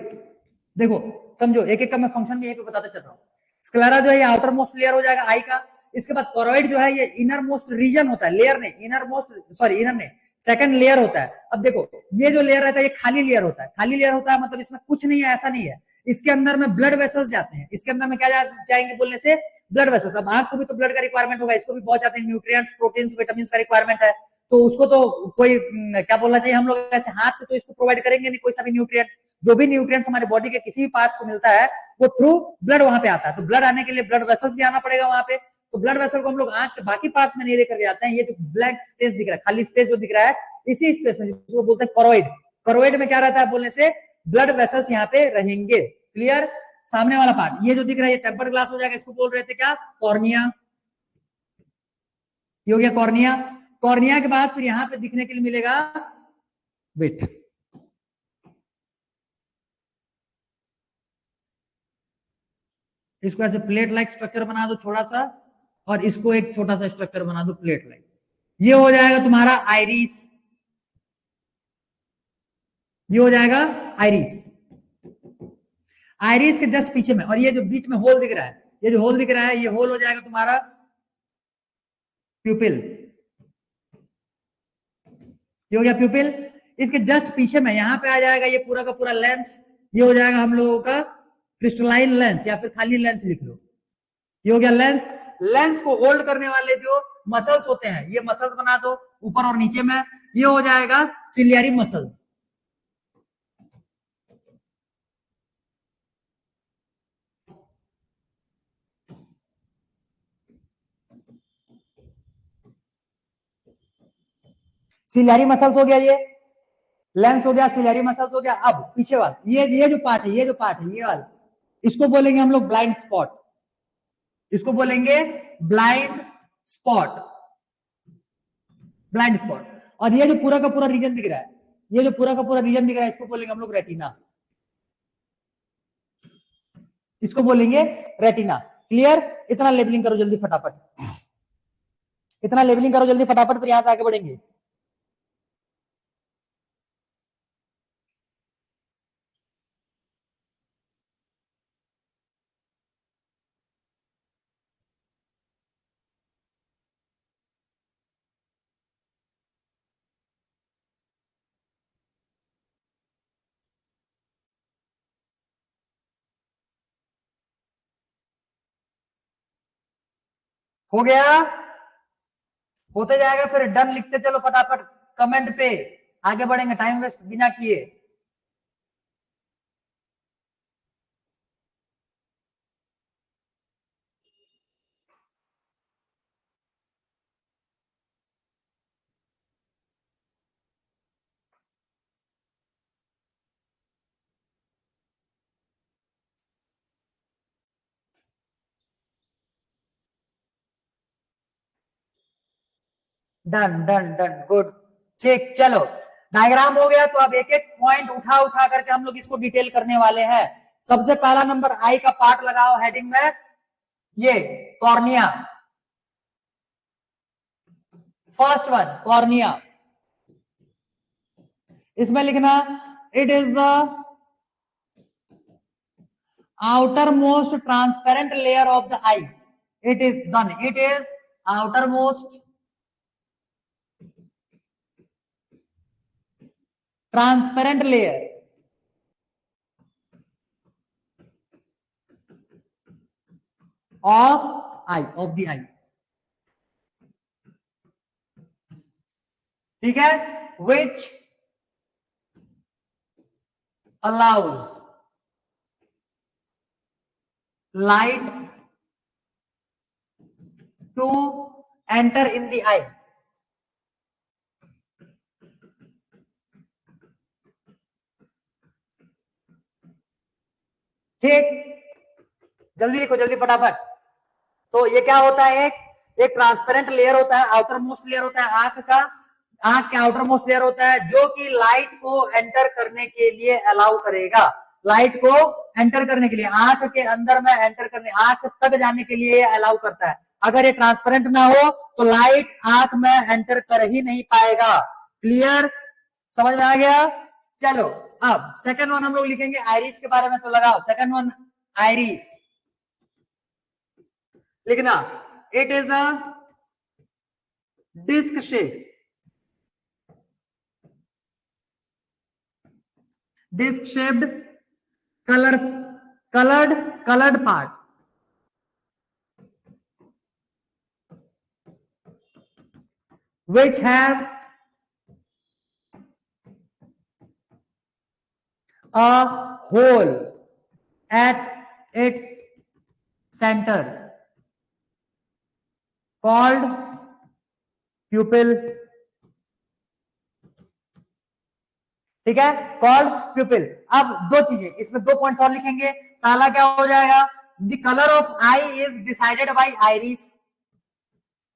देखो समझो, एक एक का मैं फंक्शन भी यहीं पे बताता चल रहा हूँ। स्क्लेरा जो है ये आउटर मोस्ट लेयर हो जाएगा आई का। इसके बाद कोरोइड जो है ये इनर मोस्ट रीजन होता है, लेयर नहीं, इनर मोस्ट, सॉरी इनर नहीं, सेकंड लेयर होता है। अब देखो ये जो लेयर रहता है ये खाली लेयर होता है। खाली लेयर होता है मतलब इसमें कुछ नहीं है, ऐसा नहीं है। इसके अंदर में ब्लड वेसल्स जाते हैं। इसके अंदर में क्या जाएंगे बोलने से? Blood vessels. अब आंख को भी तो ब्लड का रिक्वायरमेंट होगा, इसको भी बहुत जाते हैं, न्यूट्रिएंट्स, प्रोटीन्स, विटामिन का रिक्वायरमेंट है। तो उसको तो कोई क्या बोलना चाहिए, हम लोग ऐसे हाथ से तो इसको प्रोवाइड करेंगे नहीं कोई सा भी न्यूट्रिएंट्स। जो भी न्यूट्रिएंट्स हमारे बॉडी के किसी भी पार्ट्स को मिलता है वो थ्रू ब्लड वहां पे आता है। तो ब्लड आने के लिए ब्लड वेसल्स भी आना पड़ेगा वहां पे। तो ब्लड वेसल को हम लोग आंख के बाकी पार्ट्स में नहीं लेकर जाते हैं। ये जो ब्लैक स्पेस दिख रहा है, खाली स्पेस जो दिख रहा है, इसी स्पेस में जिसको बोलते हैं कोरोइड। कोरोइड में क्या रहता है बोलने से? ब्लड वेसल्स यहाँ पे रहेंगे। क्लियर? सामने वाला पार्ट ये जो दिख रहा है ये टेम्पर्ड ग्लास हो जाएगा। इसको बोल रहे थे क्या? कॉर्निया। ये हो गया कॉर्निया। कॉर्निया के बाद फिर यहाँ पे दिखने के लिए मिलेगा, वेट, इसको ऐसे प्लेट लाइक स्ट्रक्चर बना दो छोटा सा, और इसको एक छोटा सा स्ट्रक्चर बना दो प्लेट लाइक। ये हो जाएगा तुम्हारा आइरिस। ये हो जाएगा आइरिस। आइरिस के जस्ट पीछे में, और ये जो बीच में होल दिख रहा है, ये जो होल दिख रहा है, ये होल हो जाएगा तुम्हारा प्यूपिल। ये हो गया प्यूपिल। इसके जस्ट पीछे में यहाँ पे आ जाएगा ये पूरा का पूरा लेंस। ये हो जाएगा हम लोगों का क्रिस्टलाइन लेंस, या फिर खाली लेंस लिख लो। ये हो गया लेंस। लेंस को होल्ड करने वाले जो मसल्स होते हैं, ये मसल्स बना दो ऊपर और नीचे में। ये हो जाएगा सिलियरी मसल्स। सिलियरी मसल्स हो गया, ये लेंस हो गया, सिलियरी मसल्स हो गया। अब पीछे वाला ये जो पार्ट है, ये जो पार्ट है, ये वाला, इसको बोलेंगे हम लोग ब्लाइंड स्पॉट। इसको बोलेंगे ब्लाइंड स्पॉट, ब्लाइंड स्पॉट। और ये जो पूरा का पूरा रीजन दिख रहा है, ये जो पूरा का पूरा रीजन दिख रहा है, इसको बोलेंगे हम लोग रेटिना। इसको बोलेंगे रेटिना। क्लियर? इतना लेबलिंग करो जल्दी फटाफट, इतना लेबलिंग करो जल्दी फटाफट, फिर यहां से आगे बढ़ेंगे। हो गया? होते जाएगा, फिर डन लिखते चलो फटाफट कमेंट पे। आगे बढ़ेंगे टाइम वेस्ट बिना किए। Done done done, good. ठीक, चलो डायग्राम हो गया। तो अब एक एक पॉइंट उठा उठा करके हम लोग इसको डिटेल करने वाले हैं। सबसे पहला नंबर आई का पार्ट लगाओ हेडिंग में, ये कॉर्निया। फर्स्ट वन कॉर्निया, इसमें लिखना it is the outer most transparent layer of the I. It is done, it is outer most transparent layer of eye, of the eye। ठीक है? which allows light to enter in the eye। ठीक, जल्दी लिखो जल्दी फटाफट। तो ये क्या होता है? एक ट्रांसपेरेंट लेयर होता है, आउटर मोस्ट लेयर होता है आंख का। आंख का आउटर मोस्ट लेयर होता है जो कि लाइट को एंटर करने के लिए अलाउ करेगा। लाइट को एंटर करने के लिए, आंख के अंदर में एंटर करने, आंख तक जाने के लिए अलाउ करता है। अगर ये ट्रांसपेरेंट ना हो तो लाइट आंख में एंटर कर ही नहीं पाएगा। क्लियर, समझ में आ गया? चलो अब सेकंड वन हम लोग लिखेंगे आइरिस के बारे में, तो लगाओ सेकंड वन आइरिस लिखना। It is a disc shape, disc shaped colored part which have a hole at its center called pupil। ठीक है, कॉल्ड प्यूपिल। अब दो चीजें इसमें, दो पॉइंट्स और लिखेंगे। पहला क्या हो जाएगा, the colour of I is decided by iris,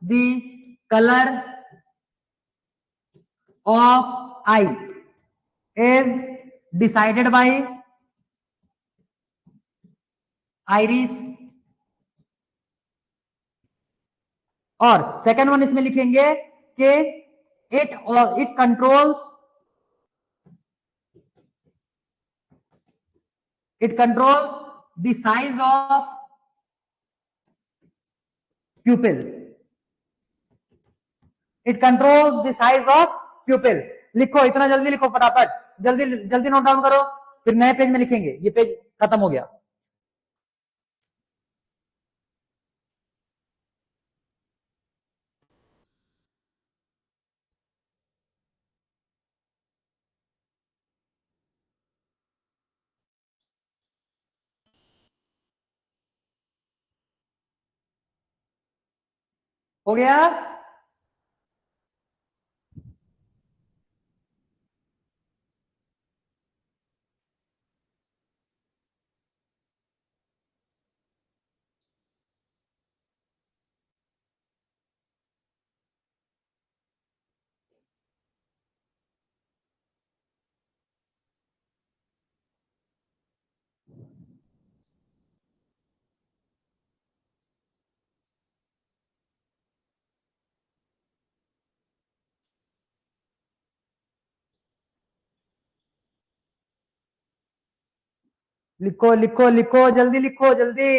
the colour of I is decided by iris. और सेकंड वन इसमें लिखेंगे कि it controls the size of pupil, it controls the size of pupil। लिखो, इतना जल्दी लिखो फटाफट, जल्दी जल्दी नोट डाउन करो, फिर नए पेज में लिखेंगे। ये पेज खत्म हो गया। हो गया? लिखो लिखो लिखो, जल्दी लिखो, जल्दी।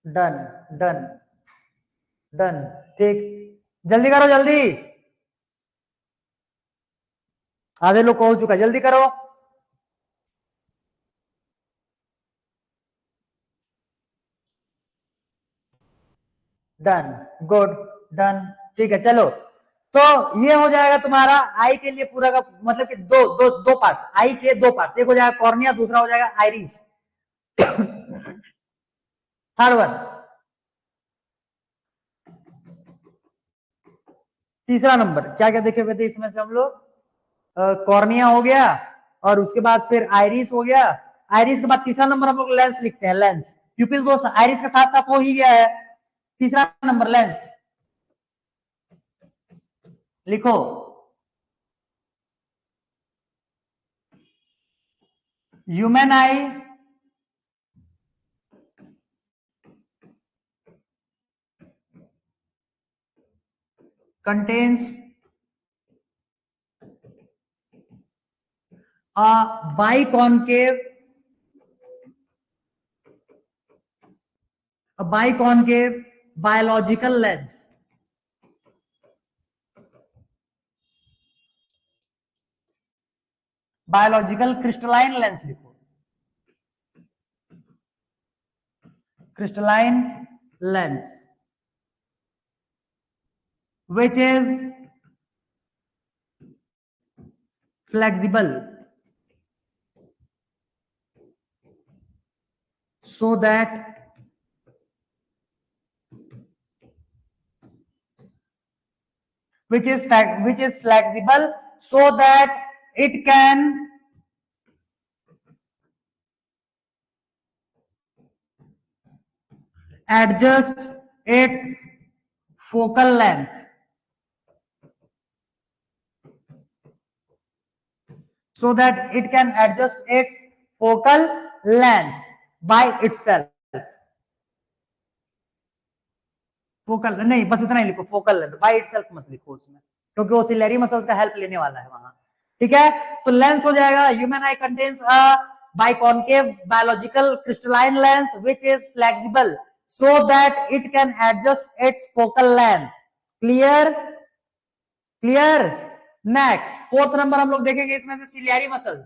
डन डन डन, ठीक, जल्दी करो, जल्दी। आधे लोग को हो चुका, जल्दी करो। डन, गुड, डन, ठीक है। चलो, तो ये हो जाएगा तुम्हारा आई के लिए पूरा का, मतलब कि दो दो दो पार्ट्स, आई के दो पार्ट्स, एक हो जाएगा कॉर्निया, दूसरा हो जाएगा आइरिस। थर्ड वन, तीसरा नंबर क्या क्या देखे हुए थे इसमें से हम लोग? कॉर्निया हो गया, और उसके बाद फिर आइरिस हो गया। आइरिस के बाद तीसरा नंबर हम लोग लेंस लिखते हैं, लेंस। प्यूपिल दो आइरिस के साथ साथ हो ही गया है, तीसरा नंबर लेंस लिखो। Human eye contains a biconcave biological lens, biological crystalline lens लिखो, crystalline lens which is flexible so that which is flexible so that it can adjust its focal length so that it can adjust its focal length by itself. Focal नहीं, बस इतना ही लिखो, focal length by itself मत लिखो उसमें, क्योंकि वो ciliary muscles का हेल्प लेने वाला है वहां। ठीक है, तो लेंस हो जाएगा human eye contains a biconcave biological crystalline lens which is flexible so that it can adjust its focal length. Clear clear. Next fourth number हम लोग देखेंगे इसमें से सिलियरी मसल्स।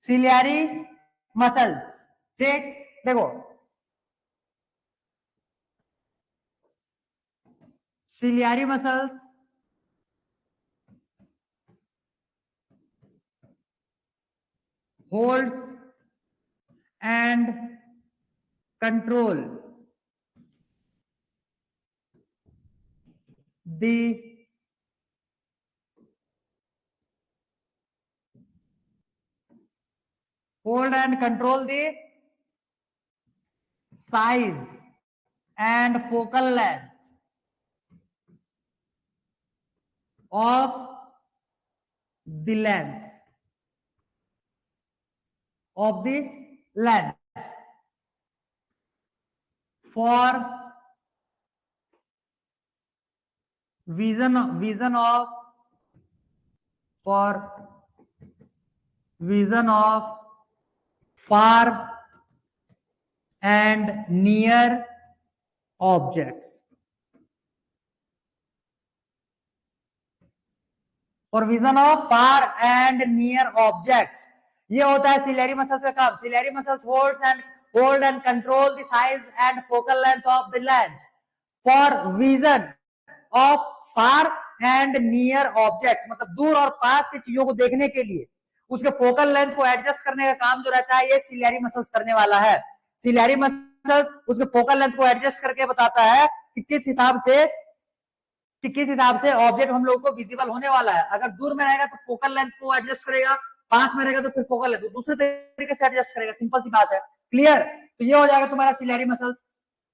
सिलियरी मसल्स, ठीक, देखो ciliary muscles holds and control the hold and control the size and focal length of the lens of the lens for vision of for vision of far and near objects, for vision of far and near objects। ये होता है ciliary muscles का काम। Ciliary muscles hold and control the size and focal length of the lens for vision of far and near objects, मतलब दूर और पास की चीजों को देखने के लिए उसके फोकल लेंथ को एडजस्ट करने का काम जो रहता है ये सिलेरी मसल्स करने वाला है। सिलेरी मसल्स उसके फोकल लेंथ को एडजस्ट करके बताता है कि किस हिसाब से ऑब्जेक्ट हम लोग को विजिबल होने वाला है। अगर दूर में रहेगा तो फोकल लेंथ को एडजस्ट करेगा, पास में रहेगा तो फिर फोकल लेंथ दूसरे तरीके से एडजस्ट करेगा। सिंपल सी बात है। क्लियर, तो ये हो जाएगा तुम्हारा सिलेरी मसल्स।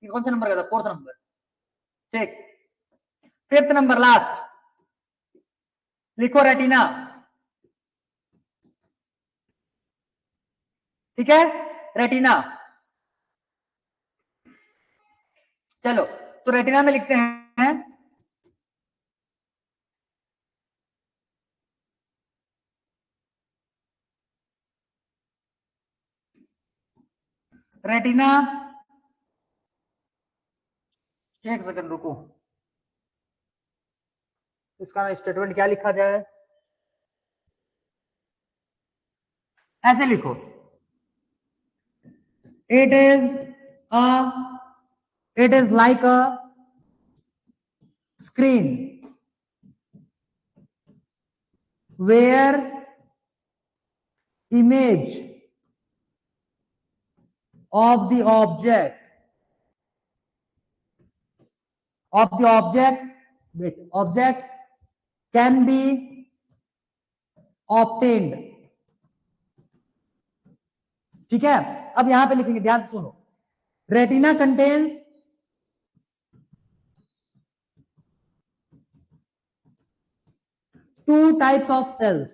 कौन सा नंबर का था? फोर्थ नंबर, ठीक। फिफ्थ नंबर लास्ट लिखो रेटिना। ठीक है, रेटिना। चलो तो रेटिना में लिखते हैं रेटिना, एक सेकंड रुको, इसका स्टेटमेंट क्या लिखा जाए, ऐसे लिखो, it a it is like a screen where image of the objects can be obtained। ठीक है, अब यहां पे लिखेंगे, ध्यान से सुनो, retina contains two types of cells.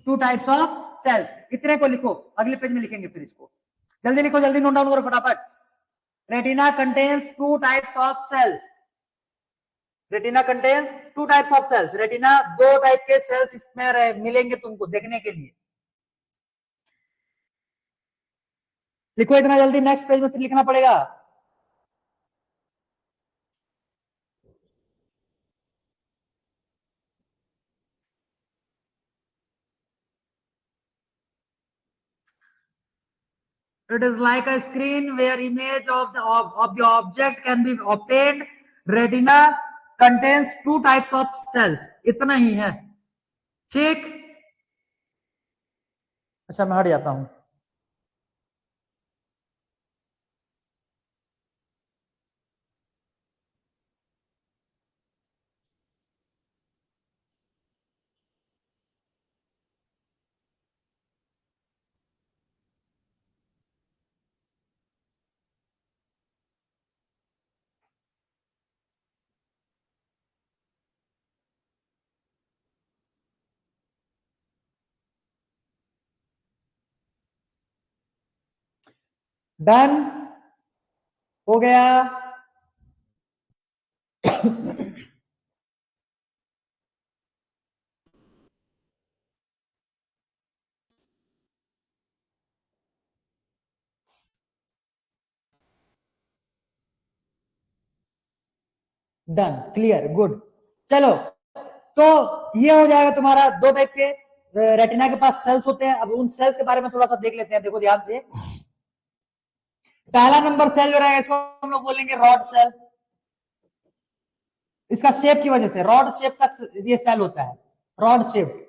Two types of cells, इतने को लिखो, अगले पेज में लिखेंगे फिर इसको। जल्दी लिखो, जल्दी नोट डाउन करो फटाफट। Retina contains two types of cells. Retina contains two types of cells. Retina दो टाइप के सेल्स इसमें मिलेंगे तुमको देखने के लिए। लिखो इतना जल्दी, नेक्स्ट पेज में फिर लिखना पड़ेगा। It is like a screen where image of the object can be obtained. Retina contains two types of cells। इतना ही है, ठीक। अच्छा मैं हट जाता हूं। डन हो गया। Done, clear, good. चलो, तो ये हो जाएगा तुम्हारा दो टाइप के रेटिना के पास सेल्स होते हैं। अब उन सेल्स के बारे में थोड़ा सा देख लेते हैं, देखो ध्यान से। पहला नंबर सेल जो रहेगा इसको हम लोग बोलेंगे रॉड सेल। इसका शेप की वजह से रॉड शेप का ये सेल होता है, रॉड शेप,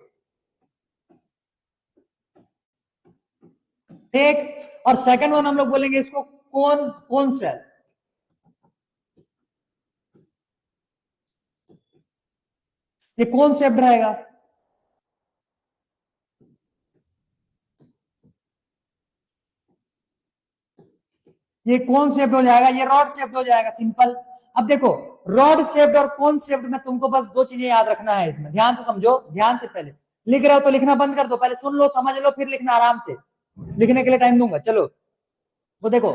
ठीक। और सेकंड वन हम लोग बोलेंगे इसको कोन कोन सेल। ये कोन शेप रहेगा। ये कोन शेप हो जाएगा, ये रॉड शेप हो जाएगा, सिंपल। अब देखो, रॉड शेप्ड और कोन शेप्ड में तुमको बस दो चीजें याद रखना है इसमें, ध्यान से समझो, ध्यान से। पहले लिख रहे हो तो लिखना बंद कर दो, पहले सुन लो, समझ लो, फिर लिखना आराम से। लिखने के लिए टाइम दूंगा। चलो, तो देखो,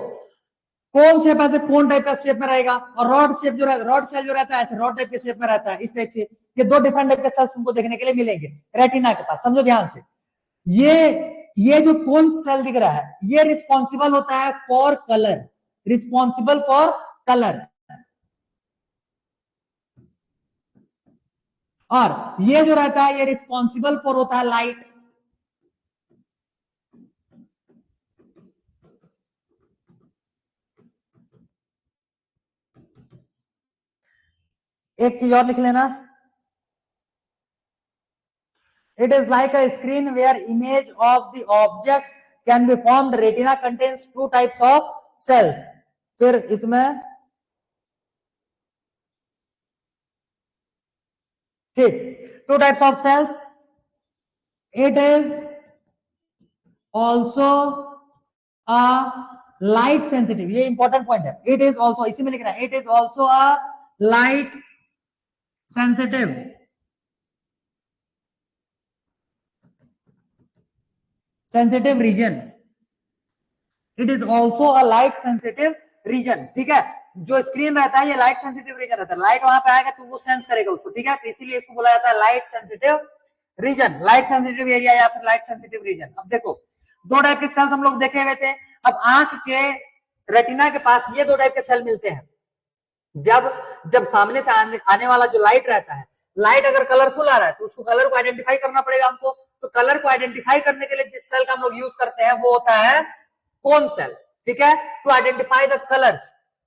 कोन शेप ऐसे कोन टाइप का शेप में रहेगा, और रॉड शेप जो रॉड सेल जो रहता है ऐसे रॉड टाइप के शेप में रहता है, इस टाइप से। ये दो डिफरेंट टाइप के सेल्स तुमको देखने के लिए मिलेंगे रेटिना के पास, समझो ध्यान से। ये जो कोन सेल दिख रहा है, ये रिस्पॉन्सिबल होता है for colour, responsible for colour. और ये जो रहता है ये रिस्पॉन्सिबल फॉर होता है लाइट। एक चीज और लिख लेना, it is like a screen where image of the objects can be formed. Retina contains two types of cells. फिर इसमें, ठीक, two types of cells. It is also a light sensitive, ये इंपॉर्टेंट पॉइंट है। It is also, इसी में लिख रहा है, it is also a light sensitive, sensitive region. It is also a light sensitive region, ठीक है। जो स्क्रीन रहता है ये लाइट सेंसिटिव रीजन रहता है, लाइट वहां पे आएगा तो वो सेंस करेगा उसको, ठीक है। तो इसीलिए इसको बोला जाता है light sensitive region, light sensitive area या फिर लाइट सेंसिटिव रीजन। अब देखो, दो टाइप के सेल्स हम लोग देखे हुए थे। अब आंख के रेटिना के पास ये दो टाइप के सेल मिलते हैं। जब जब सामने से आने वाला जो लाइट रहता है, लाइट अगर कलरफुल आ रहा है तो उसको कलर को आइडेंटिफाई करना पड़ेगा हमको। तो कलर को आइडेंटिफाई करने के लिए जिस सेल का हम लोग यूज करते हैं वो होता है कोन सेल, ठीक है। टू आइडेंटिफाई द कलर्स,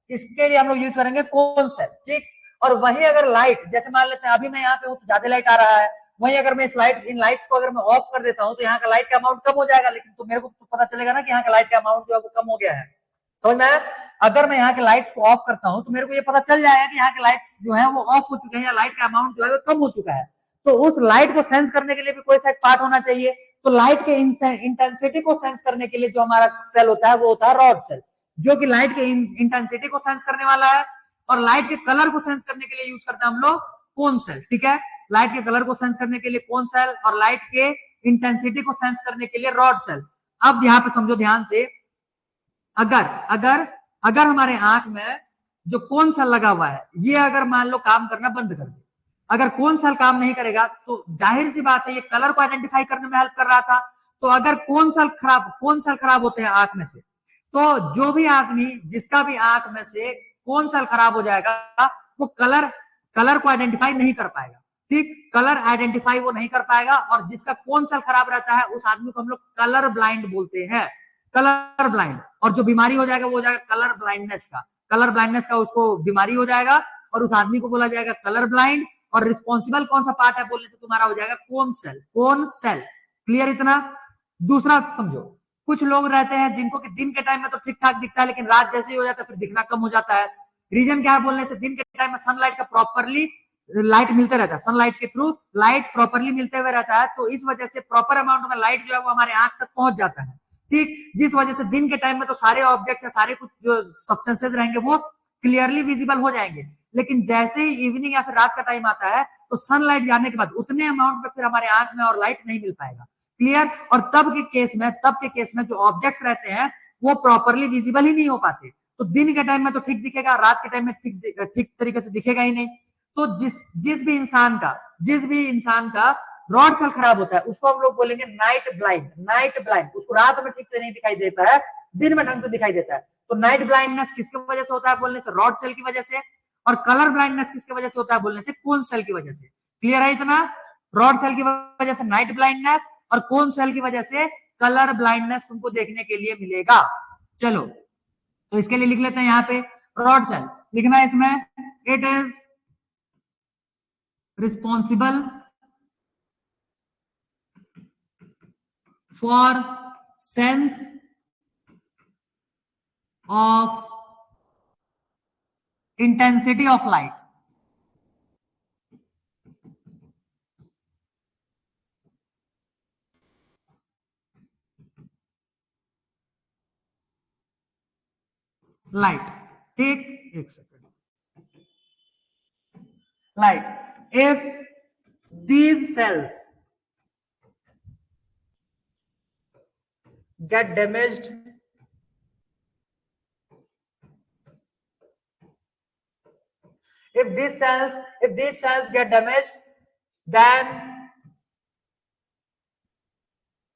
इसके लिए हम लोग यूज करेंगे कोन सेल, ठीक। और वही अगर लाइट, जैसे मान लेते हैं अभी मैं यहाँ पे हूँ तो ज्यादा लाइट आ रहा है, वही अगर मैं इन लाइट्स को अगर मैं ऑफ कर देता हूँ तो यहाँ का लाइट का अमाउंट कम हो जाएगा, लेकिन तो मेरे को तो पता चलेगा ना कि यहाँ का लाइट का अमाउंट जो है वो कम हो गया है, समझ में आया। अगर मैं यहाँ के लाइट्स को ऑफ करता हूं तो मेरे को ये पता चल जाएगा कि यहाँ के लाइट्स जो है वो ऑफ हो चुके हैं या लाइट का अमाउंट जो है वो कम हो चुका है। तो उस लाइट को सेंस करने के लिए भी कोई सा एक पार्ट होना चाहिए। तो लाइट के इंटेंसिटी को सेंस करने के लिए जो हमारा सेल होता है वो होता है रॉड सेल, जो कि लाइट के इंटेंसिटी को सेंस करने वाला है। और लाइट के कलर को सेंस करने के लिए यूज करते हैं हम लोग कोन सेल, ठीक है। लाइट के कलर को सेंस करने के लिए कोन सेल, और लाइट के इंटेंसिटी को सेंस करने के लिए रॉड सेल। अब यहाँ पे समझो ध्यान से, अगर अगर अगर हमारे आंख में जो कोन सेल लगा हुआ है ये अगर मान लो काम करना बंद कर दे, अगर कोन सेल काम नहीं करेगा तो जाहिर सी बात है ये कलर को आइडेंटिफाई करने में हेल्प कर रहा था। तो अगर कोन सेल खराब होते हैं आंख में से, तो जो भी आदमी जिसका भी आंख में से कोन सेल खराब हो जाएगा वो कलर कलर को आइडेंटिफाई नहीं कर पाएगा, ठीक। कलर आइडेंटिफाई वो नहीं कर पाएगा, और जिसका कोन सेल खराब रहता है उस आदमी को हम लोग कलर ब्लाइंड बोलते हैं, कलर ब्लाइंड। और जो बीमारी हो जाएगा वो हो जाएगा कलर ब्लाइंडनेस का, कलर ब्लाइंडनेस का उसको बीमारी हो जाएगा और उस आदमी को बोला जाएगा कलर ब्लाइंड। और रिस्पॉन्सिबल कौन सा पार्ट है बोलने से तुम्हारा हो जाएगा cone cell, cone cell, clear इतना। दूसरा समझो, कुछ लोग रहते हैं जिनको कि दिन के टाइम में तो ठीक ठाक दिखता है लेकिन रात जैसे ही हो जाता है फिर दिखना कम हो जाता है। रीजन क्या है बोलने से, दिन के टाइम में सनलाइट का प्रॉपरली लाइट मिलते रहता है, सनलाइट के थ्रू लाइट प्रॉपरली मिलते हुए रहता है, तो इस वजह से प्रॉपर अमाउंट में लाइट जो है वो हमारे आंख तक पहुंच जाता है, ठीक। जिस वजह से दिन के टाइम में तो सारे ऑब्जेक्ट्स या सारे कुछ जो सब्सटेंसेस रहेंगे वो क्लियरली विजिबल हो जाएंगे, लेकिन जैसे ही इवनिंग या फिर रात का टाइम आता है तो सनलाइट जाने के बाद उतने अमाउंट में फिर हमारे आंख में और लाइट नहीं मिल पाएगा, क्लियर। और तब के केस में जो ऑब्जेक्ट्स रहते हैं वो प्रॉपरली विजिबल ही नहीं हो पाते। तो दिन के टाइम में तो ठीक दिखेगा, रात के टाइम में ठीक तरीके से दिखेगा ही नहीं। तो जिस भी इंसान का रॉड सेल खराब होता है उसको हम लोग बोलेंगे नाइट ब्लाइंड। नाइट ब्लाइंड, उसको रात में ठीक से नहीं दिखाई देता है, दिन में ढंग से दिखाई देता है। तो नाइट ब्लाइंडनेस किसकी वजह से होता है बोलने से? रॉड सेल की वजह से। और कलर ब्लाइंडनेस किसकी वजह से होता है बोलने से? कोन सेल की वजह से। क्लियर है इतना? रॉड सेल की वजह से नाइट ब्लाइंडनेस और कोन सेल की वजह से कलर ब्लाइंडनेस तुमको देखने के लिए मिलेगा। चलो तो इसके लिए लिख लेते हैं यहां पे रॉड सेल लिखना है इसमें, it is responsible for sense of intensity of light. Light, ठीक, एक second. Light, if these cells get damaged, if these cells get damaged,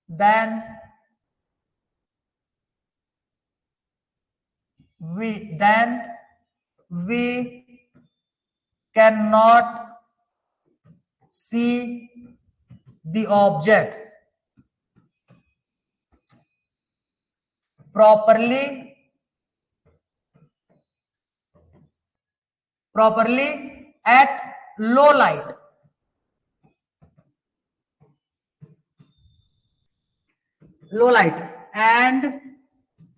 then we cannot see the objects properly at low light. And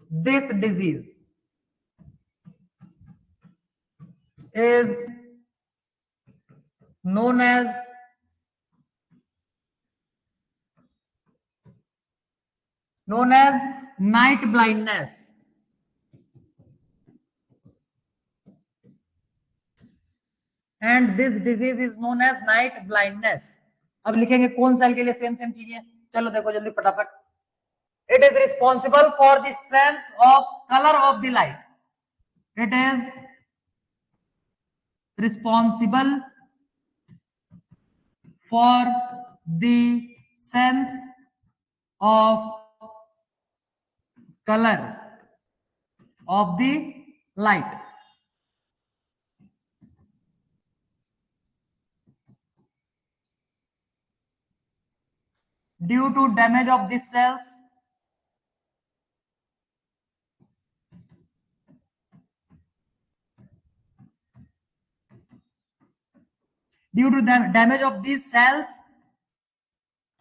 this disease is known as night blindness. And this disease is known as night blindness. अब लिखेंगे कौन cell के लिए? Same चीजें। चलो देखो जल्दी फटाफट। It is responsible for the sense of color of the light. It is responsible for the sense of color of the light. Due to damage of these cells, damage of these cells,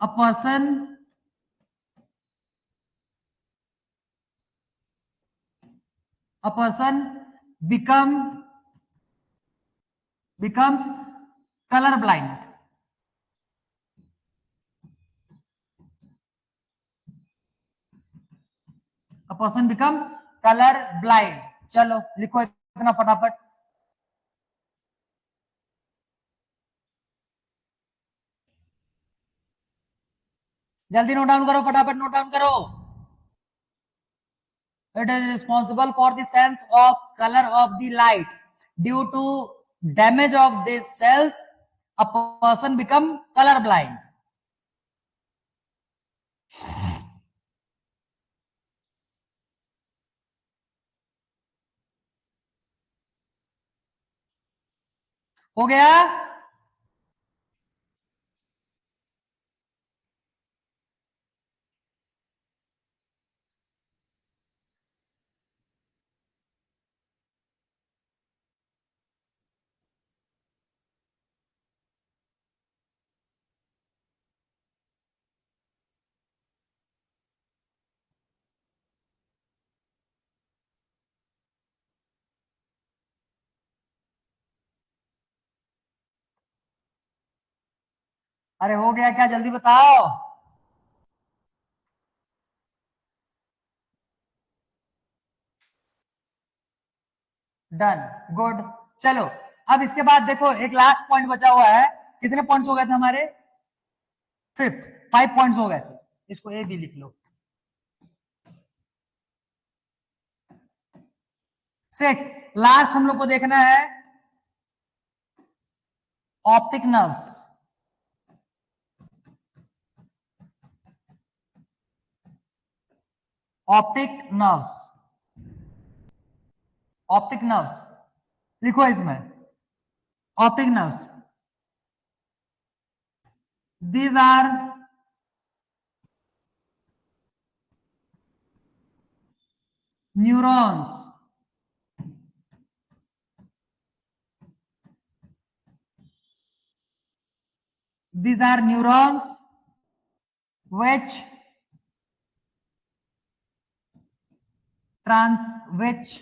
a person becomes color blind. A person become color blind. चलो लिखो इतना फटाफट। जल्दी note down करो, फटाफट note down करो। It is responsible for the sense of color of the light. Due to damage of these cells, a person become color blind. हो गया? अरे हो गया क्या? जल्दी बताओ। Done, good. चलो अब इसके बाद देखो एक लास्ट पॉइंट बचा हुआ है। कितने पॉइंट्स हो गए थे हमारे? फिफ्थ, 5 पॉइंट्स हो गए थे। इसको ए बी लिख लो। सिक्स लास्ट हम लोग को देखना है optic nerves. Optic nerves, optic nerves लिखो इसमें, optic nerves, these are neurons these are neurons which trans which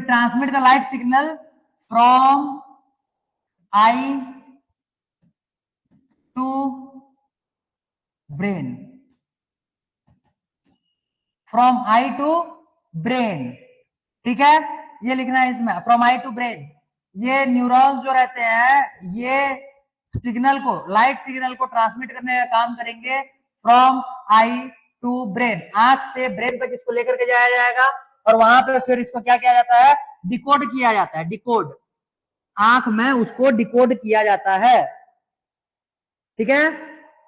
transmit the light signal from eye to brain, from eye to brain. ठीक है, ये लिखना है इसमें, फ्रॉम आई टू ब्रेन। ये neurons जो रहते हैं ये सिग्नल को, लाइट सिग्नल को ट्रांसमिट करने का काम करेंगे फ्रॉम आई टू ब्रेन। आंख से ब्रेन तक इसको लेकर के जाया जाएगा और वहां पे फिर इसको क्या किया जाता है, डिकोड किया जाता है। डिकोड, आंख में उसको डिकोड किया जाता है। ठीक है,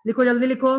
लिखो जल्दी लिखो।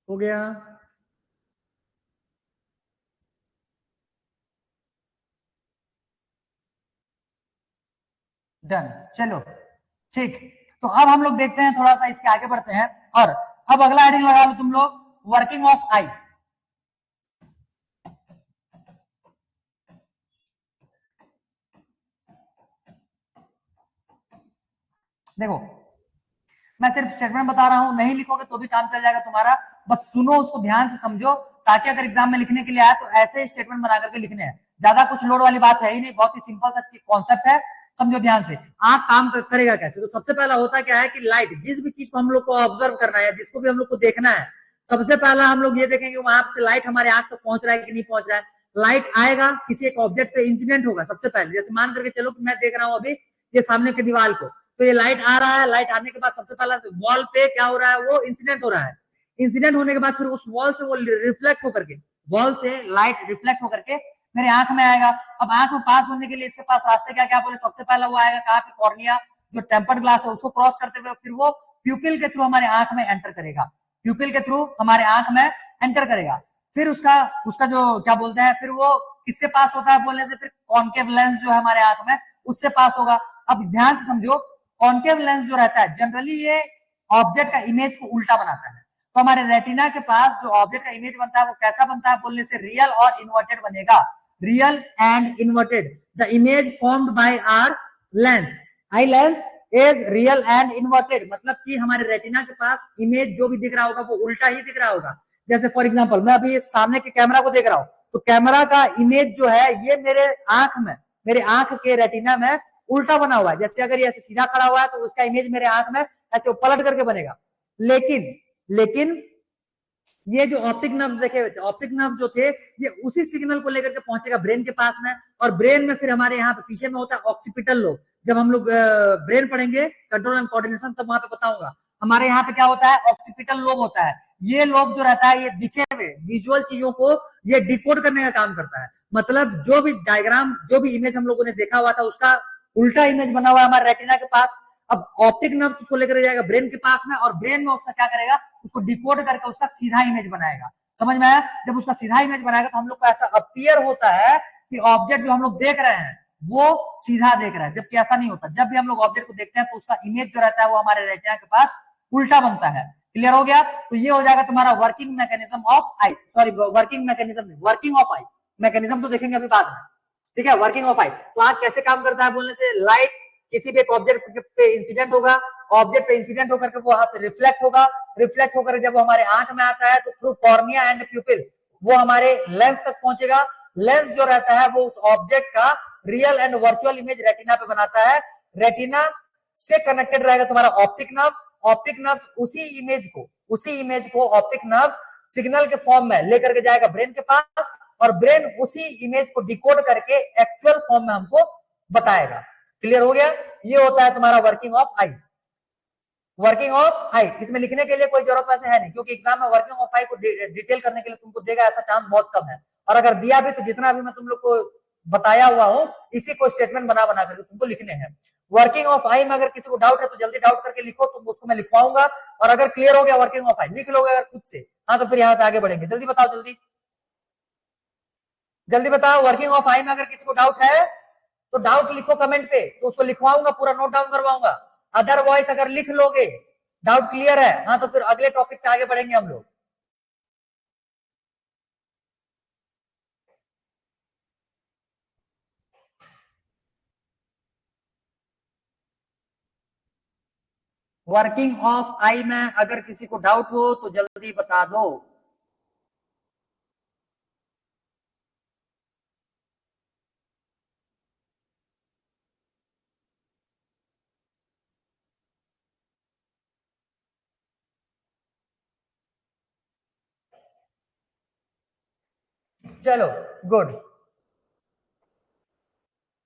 हो गया, डन। चलो ठीक, तो अब हम लोग देखते हैं, थोड़ा सा इसके आगे बढ़ते हैं। और अब अगला हेडिंग लगा लो तुम लोग, वर्किंग ऑफ आई। देखो मैं सिर्फ स्टेटमेंट बता रहा हूं, नहीं लिखोगे तो भी काम चल जाएगा तुम्हारा, बस सुनो, उसको ध्यान से समझो, ताकि अगर एग्जाम में लिखने के लिए आया तो ऐसे स्टेटमेंट बना करके लिखने हैं। ज्यादा कुछ लोड वाली बात है ही नहीं, बहुत ही सिंपल सा कॉन्सेप्ट है, समझो ध्यान से। आंख काम करेगा कैसे, तो सबसे पहला होता क्या है कि लाइट, जिस भी चीज को हम लोग को ऑब्जर्व करना है, जिसको भी हम लोग को देखना है, सबसे पहला हम लोग ये देखेंगे वहां से लाइट हमारे आंख तक पहुंच रहा है कि नहीं पहुंच रहा है। लाइट आएगा, किसी एक ऑब्जेक्ट पे इंसिडेंट होगा सबसे पहले। जैसे मान करके चलो कि मैं देख रहा हूं अभी ये सामने की दीवार को, तो ये लाइट आ रहा है, लाइट आने के बाद सबसे पहला वॉल पे क्या हो रहा है, वो इंसिडेंट हो रहा है। इंसिडेंट होने के बाद फिर उस वॉल से वो रिफ्लेक्ट होकर के, वॉल से लाइट रिफ्लेक्ट होकर के मेरे आंख में आएगा। अब आंख में पास होने के लिए इसके पास रास्ते क्या क्या बोले, सबसे पहला वो आएगा कहाँ पे, कॉर्निया, जो टेम्पर्ड ग्लास है उसको क्रॉस करते हुए फिर वो प्यूपिल के थ्रू हमारे आंख में एंटर करेगा, प्यूपिल के थ्रू हमारे आंख में एंटर करेगा। फिर उसका उसका जो क्या बोलते हैं, फिर वो किससे पास होता है बोलने से, फिर कॉन्केव लेंस जो है हमारे आंख में उससे पास होगा। अब ध्यान से समझो, कॉन्केव लेंस जो रहता है जनरली ये ऑब्जेक्ट का इमेज को उल्टा बनाता है। तो हमारे रेटिना के पास जो ऑब्जेक्ट का इमेज बनता है वो कैसा बनता है बोलने से, रियल और इन्वर्टेड बनेगा, real and inverted. The image formed by our lens, eye lens is real and inverted, मतलब कि हमारे रेटिना के पास इमेज जो भी दिख रहा होगा वो उल्टा ही दिख रहा होगा। जैसे फॉर एग्जांपल मैं अभी सामने के कैमरा को देख रहा हूं, तो कैमरा का इमेज जो है ये मेरे आंख में, मेरे आंख के रेटिना में उल्टा बना हुआ है। जैसे अगर ये ऐसे सीधा खड़ा हुआ है तो उसका इमेज मेरे आंख में ऐसे पलट करके बनेगा। लेकिन ये जो ऑप्टिक नर्व्स देखे हुए थे, ऑप्टिक नर्व्स जो थे ये उसी सिग्नल को लेकर के पहुंचेगा ब्रेन के पास में, और ब्रेन में फिर हमारे यहाँ पे पीछे में होता है ऑक्सीपिटल लोब। जब हम लोग ब्रेन पढ़ेंगे कंट्रोल एंड कोऑर्डिनेशन, तब वहां पे बताऊंगा। हमारे यहाँ पे क्या होता है, ऑक्सीपिटल लोब होता है। ये लोब जो रहता है ये दिखे हुए विजुअल चीजों को ये डिकोड करने का काम करता है। मतलब जो भी डायग्राम, जो भी इमेज हम लोगों ने देखा हुआ था उसका उल्टा इमेज बना हुआ है हमारे रेटिना के पास। अब ऑप्टिक नर्व उसको लेकर जाएगा ब्रेन के पास में, और ब्रेन में उसका क्या करेगा, उसको डिकोड करके उसका सीधा इमेज बनाएगा। समझ में आया? जब उसका सीधा इमेज बनाएगा तो हम लोग को ऐसा अपीयर होता है कि ऑब्जेक्ट जो हम लोग देख रहे हैं वो सीधा देख रहा है, जबकि ऐसा नहीं होता। जब भी हम लोग ऑब्जेक्ट को देखते हैं तो उसका इमेज जो रहता है वो हमारे रेटिना के पास उल्टा बनता है। क्लियर हो गया? तो ये हो जाएगा तुम्हारा working mechanism of I, sorry working mechanism नहीं, वर्किंग ऑफ आई। मैकेनिज्म तो देखेंगे अभी बाद में, ठीक है। वर्किंग ऑफ आई, तो आंख कैसे काम करता है बोलने से, लाइट किसी भी एक ऑब्जेक्ट पे इंसिडेंट होगा, ऑब्जेक्ट पे इंसिडेंट होकर के वो वहां से रिफ्लेक्ट होगा, रिफ्लेक्ट होकर जब वो हमारे आंख में आता है तो थ्रू कॉर्निया एंड प्यूपिल वो हमारे लेंस तक पहुंचेगा। लेंस जो रहता है वो उस ऑब्जेक्ट का real and virtual image retina पे बनाता है। रेटिना से कनेक्टेड रहेगा तुम्हारा ऑप्टिक नर्व, ऑप्टिक नर्व उसी इमेज को ऑप्टिक नर्व सिग्नल के फॉर्म में लेकर के जाएगा ब्रेन के पास, और ब्रेन उसी इमेज को डिकोड करके एक्चुअल फॉर्म में हमको बताएगा। क्लियर हो गया? ये होता है तुम्हारा working of eye. Working of eye इसमें लिखने के लिए कोई जरूरत वैसे है नहीं, क्योंकि एग्जाम में वर्किंग ऑफ आई को डिटेल करने के लिए तुमको देगा ऐसा चांस बहुत कम है, और अगर दिया भी तो जितना भी मैं तुम लोग को बताया हुआ हूं इसी को स्टेटमेंट बना बना करके तुमको लिखने हैं। वर्किंग ऑफ आई में अगर किसी को डाउट है तो जल्दी डाउट करके लिखो, तो उसको मैं लिखवाऊंगा, और अगर क्लियर हो गया वर्किंग ऑफ आई लिख लोगे अगर खुद से, हाँ तो फिर यहां से आगे बढ़ेंगे। जल्दी बताओ, जल्दी जल्दी बताओ, वर्किंग ऑफ आई में अगर किसी को डाउट है तो डाउट लिखो कमेंट पे, तो उसको लिखवाऊंगा, पूरा नोट डाउन करवाऊंगा। अदरवाइज अगर लिख लोगे डाउट क्लियर है, हाँ तो फिर अगले टॉपिक पे आगे बढ़ेंगे हम लोग। वर्किंग ऑफ आई में अगर किसी को डाउट हो तो जल्दी बता दो। चलो गुड,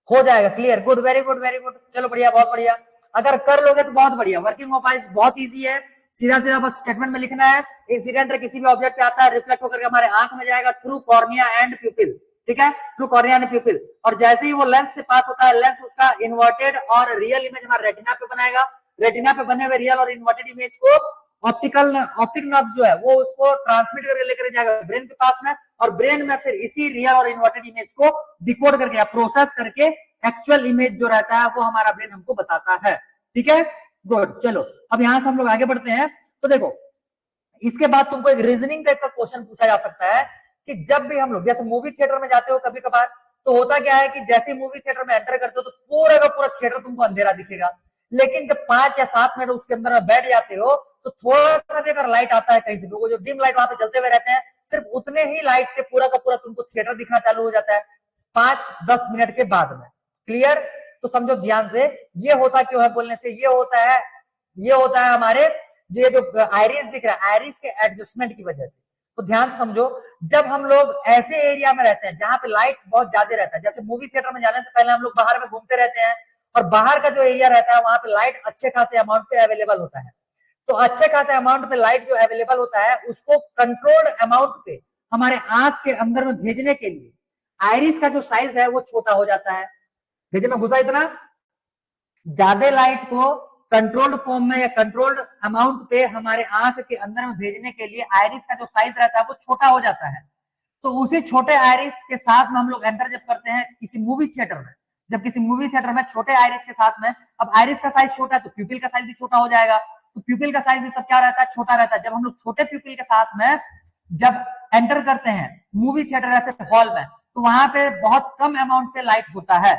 हो जाएगा clear, good, very good, very good, चलो बढ़िया, बहुत बढ़िया। अगर कर लोगे तो बहुत बढ़िया। वर्किंग ऑफ आइज बहुत इजी है, सीधा सीधा बस स्टेटमेंट में लिखना है। इंसिडेंट किसी भी ऑब्जेक्ट पे आता है, रिफ्लेक्ट होकर हमारे आंख में जाएगा थ्रू कॉर्निया एंड प्यूपिल, ठीक है, थ्रू कॉर्निया एंड प्यूपिल, और जैसे ही वो लेंस से पास होता है, लेंस उसका इन्वर्टेड और रियल इमेज हमारे रेटिना पे बनाएगा। रेटिना पे बने हुए रियल और इन्वर्टेड इमेज को ऑप्टिक नर्व जो है वो उसको ट्रांसमिट करके लेकर जाएगा ब्रेन के पास में, और ब्रेन में फिर इसी रियल और इन्वर्टेड इमेज को डिकोड करके या प्रोसेस करके एक्चुअल इमेज जो रहता है वो हमारा ब्रेन हमको बताता है, ठीक है, गुड। चलो अब यहां से हम लोग आगे बढ़ते हैं। तो देखो इसके बाद तुमको एक रीजनिंग टाइप का क्वेश्चन पूछा जा सकता है कि जब भी हम लोग जैसे मूवी थिएटर में जाते हो कभी कभार, तो होता क्या है कि जैसे मूवी थिएटर में एंटर करते हो तो पूरा का पूरा थिएटर तुमको अंधेरा दिखेगा, लेकिन जब 5 या 7 मिनट उसके अंदर में बैठ जाते हो तो थोड़ा सा भी अगर लाइट आता है कहीं से भी, वो जो डिम लाइट वहां पे जलते हुए रहते हैं, सिर्फ उतने ही लाइट से पूरा का पूरा तुमको थिएटर दिखना चालू हो जाता है 5-10 मिनट के बाद में। क्लियर? तो समझो ध्यान से, ये होता क्यों है बोलने से, ये होता है हमारे ये जो आयरिस दिख रहा है, आयरिस के एडजस्टमेंट की वजह से। तो ध्यान से समझो, जब हम लोग ऐसे एरिया में रहते हैं जहां पे लाइट बहुत ज्यादा रहता है, जैसे मूवी थिएटर में जाने से पहले हम लोग बाहर में घूमते रहते हैं, और बाहर का जो एरिया रहता है वहां पे लाइट अच्छे खासे अमाउंट पे अवेलेबल होता है। तो अच्छे खासे अमाउंट पे लाइट जो अवेलेबल होता है उसको कंट्रोल्ड अमाउंट पे हमारे आंख के अंदर में भेजने के लिए आयरिस का जो साइज है वो छोटा हो जाता है। भेजे में घुसा इतना ज्यादा लाइट को कंट्रोल्ड फॉर्म में या कंट्रोल्ड अमाउंट पे हमारे आंख के अंदर में भेजने के लिए आयरिस का जो साइज रहता है वो छोटा हो जाता है। तो उसी छोटे आयरिस के साथ में हम लोग एंटर जब करते हैं किसी मूवी थिएटर में, जब किसी मूवी थिएटर में छोटे आयरिस के साथ में, अब आयरिस का साइज छोटा है तो प्यूपिल का साइज भी छोटा हो जाएगा, तो प्यूपिल का साइज भी तब क्या रहता है, छोटा रहता है। जब हम लोग छोटे प्यूपिल के साथ में जब एंटर करते हैं मूवी थिएटर या फिर हॉल में, तो वहां पे बहुत कम अमाउंट पे लाइट होता है,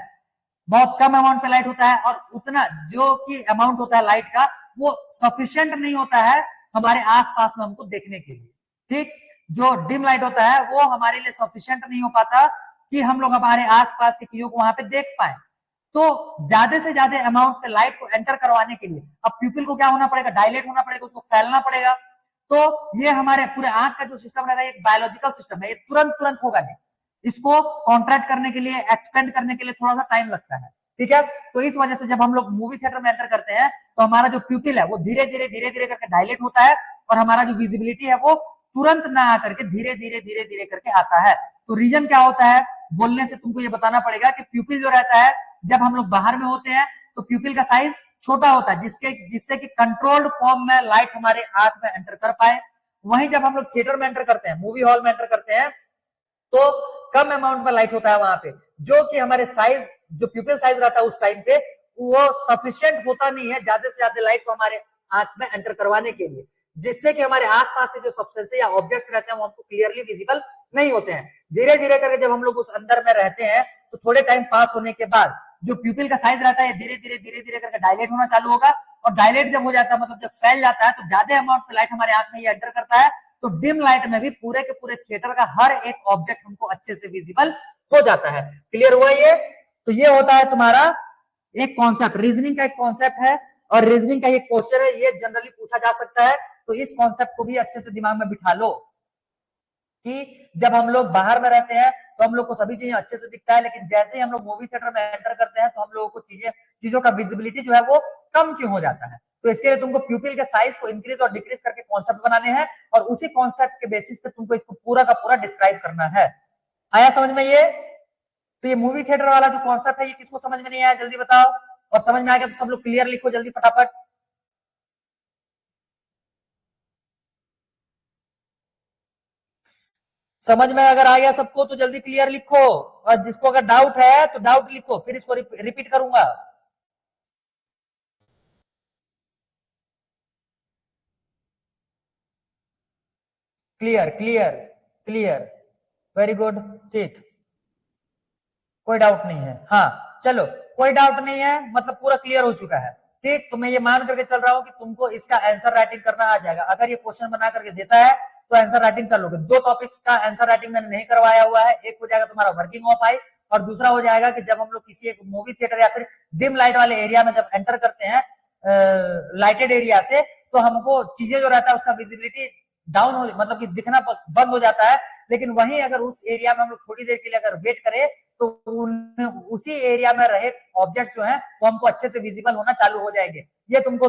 बहुत कम अमाउंट पे लाइट होता है, और उतना जो कि अमाउंट होता है लाइट का वो सफिशिएंट नहीं होता है हमारे आसपास में हमको देखने के लिए, ठीक। जो डिम लाइट होता है वो हमारे लिए सफिशिएंट नहीं हो पाता कि हम लोग हमारे आसपास की चीजों को वहां पे देख पाए। तो ज्यादा से ज्यादा अमाउंट पे लाइट को एंटर करवाने के लिए अब प्यूपिल को क्या होना पड़ेगा, डायलेट होना पड़ेगा, उसको फैलना पड़ेगा। तो ये हमारे पूरे आंख का जो सिस्टम रहता है एक बायोलॉजिकल सिस्टम है, ये तुरंत तुरंत होगा नहीं, इसको कॉन्ट्रैक्ट करने के लिए, एक्सपेंड करने के लिए थोड़ा सा टाइम लगता है, ठीक है। तो इस वजह से जब हम लोग मूवी थिएटर में एंटर करते हैं तो हमारा जो प्यूपिल है वो धीरे धीरे करके डायलेट होता है, और हमारा जो विजिबिलिटी है वो तुरंत ना आकर के धीरे धीरे करके आता है। तो रीजन क्या होता है बोलने से तुमको ये बताना पड़ेगा कि प्यूपिल जो रहता है जब हम लोग बाहर में होते हैं तो प्यूपिल का साइज छोटा होता है, जिससे कि कंट्रोल्ड फॉर्म में लाइट हमारे आंख में एंटर कर पाए। वहीं जब हम लोग थिएटर में एंटर करते हैं, मूवी हॉल में एंटर करते हैं, तो कम अमाउंट में लाइट होता है वहां पे, जो कि हमारे साइज जो प्यूपिल साइज रहता है उस टाइम पे वो सफिशिएंट होता नहीं है ज्यादा से ज्यादा लाइट को हमारे आंख में एंटर करवाने के लिए। जिससे कि हमारे आसपास के जो सब्सटेंस या ऑब्जेक्ट्स रहते हैं वो हमको क्लियरली विजिबल नहीं होते हैं। धीरे धीरे करके जब हम लोग उस अंदर में रहते हैं तो थोड़े टाइम पास होने के बाद जो प्यूपिल का साइज रहता है धीरे धीरे करके डायलेट होना चालू होगा, और डायलेट जब हो जाता है मतलब जब फैल जाता है तो ज्यादा अमाउंट में लाइट हमारे आंख में ये एंटर करता है, तो डिम लाइट में भी पूरे के पूरे थिएटर का हर एक ऑब्जेक्ट हमको अच्छे से विजिबल हो जाता है। क्लियर हुआ ये? तो ये होता है तुम्हारा एक कॉन्सेप्ट, रीजनिंग का एक कॉन्सेप्ट है, और रीजनिंग का एक क्वेश्चन है, ये जनरली पूछा जा सकता है। तो इस कॉन्सेप्ट को भी अच्छे से दिमाग में बिठा लो कि जब हम लोग बाहर में रहते हैं तो हम लोग को सभी चीजें अच्छे से दिखता है, लेकिन जैसे ही हम लोग मूवी थिएटर में एंटर करते हैं तो हम लोगों को चीजों का विजिबिलिटी जो है वो कम क्यों हो जाता है। तो इसके लिए तुमको प्यूपिल के साइज को इंक्रीज और डिक्रीज करके कॉन्सेप्ट बनाने हैं, और उसी कॉन्सेप्ट के बेसिस पे तुमको इसको पूरा का पूरा डिस्क्राइब करना है। आया समझ में ये? तो ये मूवी थिएटर वाला जो कॉन्सेप्ट है ये किसको समझ में नहीं आया जल्दी बताओ, और समझ में आ गया तो सब लोग क्लियर लिखो जल्दी फटाफट। समझ में अगर आ गया सबको तो जल्दी क्लियर लिखो, और जिसको अगर डाउट है तो डाउट लिखो, फिर इसको रिपीट करूंगा। Clear clear clear, very good, ठीक, कोई डाउट नहीं है। हाँ चलो, कोई डाउट नहीं है मतलब पूरा क्लियर हो चुका है। ठीक, तो मैं ये मान करके चल रहा हूं कि तुमको इसका आंसर राइटिंग करना आ जाएगा। अगर ये क्वेश्चन बना करके देता है तो आंसर राइटिंग कर लोगे। दो टॉपिक्स का आंसर राइटिंग मैंने नहीं करवाया हुआ है, एक हो जाएगा तुम्हारा वर्किंग ऑफ आई, और दूसरा हो जाएगा कि जब हम लोग किसी एक मूवी थिएटर या फिर डिम लाइट वाले एरिया में जब एंटर करते हैं लाइटेड एरिया से, तो हमको चीजें जो रहता है उसका विजिबिलिटी डाउन हो, मतलब कि दिखना बंद हो जाता है। लेकिन वहीं अगर उस एरिया में हम लोग थोड़ी देर के लिए अगर वेट करें तो उसी एरिया में रहे ऑब्जेक्ट जो है वो हमको अच्छे से विजिबल होना चालू हो जाएंगे। ये तुमको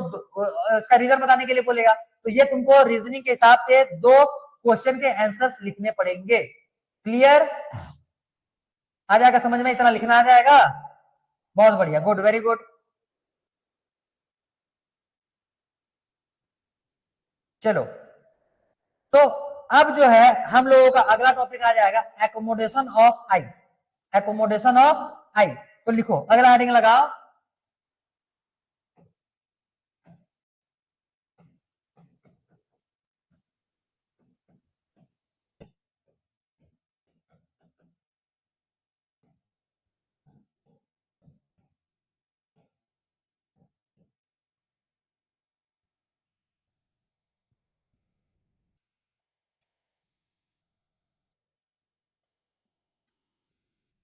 इसका रीजन बताने के लिए बोलेगा, तो ये तुमको रीजनिंग के हिसाब से दो क्वेश्चन के आंसर्स लिखने पड़ेंगे। क्लियर? आ जाएगा समझ में? इतना लिखना आ जाएगा? बहुत बढ़िया, गुड, वेरी गुड। चलो, तो अब जो है हम लोगों का अगला टॉपिक आ जाएगा accommodation of eye. Accommodation of eye, तो लिखो अगला हेडिंग लगाओ।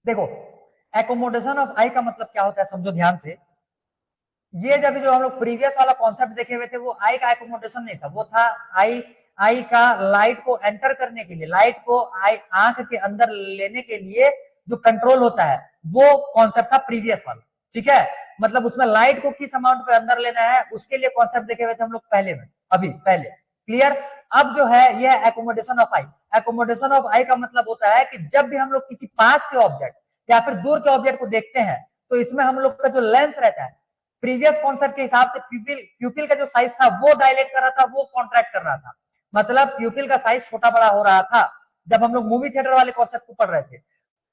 देखो, एकोमोडेशन ऑफ आई का मतलब क्या होता है समझो ध्यान से। ये जब जो हम लोग प्रीवियस वाला कॉन्सेप्ट देखे हुए थे वो आई का एकोमोडेशन नहीं था, वो था आई आई का लाइट को एंटर करने के लिए, लाइट को आई आंख के अंदर लेने के लिए जो कंट्रोल होता है वो कॉन्सेप्ट था प्रीवियस वाला। ठीक है, मतलब उसमें लाइट को किस अमाउंट पे अंदर लेना है उसके लिए कॉन्सेप्ट देखे हुए थे हम लोग पहले में, अभी पहले। क्लियर? अब जो है यह accommodation of eye. Accommodation of eye का मतलब होता है कि जब भी हम लोग किसी पास के ऑब्जेक्ट या फिर दूर के ऑब्जेक्ट को देखते हैं तो इसमें हम लोग का जो लेंस रहता है प्रीवियस कॉन्सेप्ट के हिसाब से प्यूपिल का जो साइज था वो डायलेट कर रहा था, वो कॉन्ट्रैक्ट कर रहा था, मतलब प्यूपिल का साइज छोटा बड़ा हो रहा था जब हम लोग मूवी थिएटर वाले कॉन्सेप्ट को पढ़ रहे थे।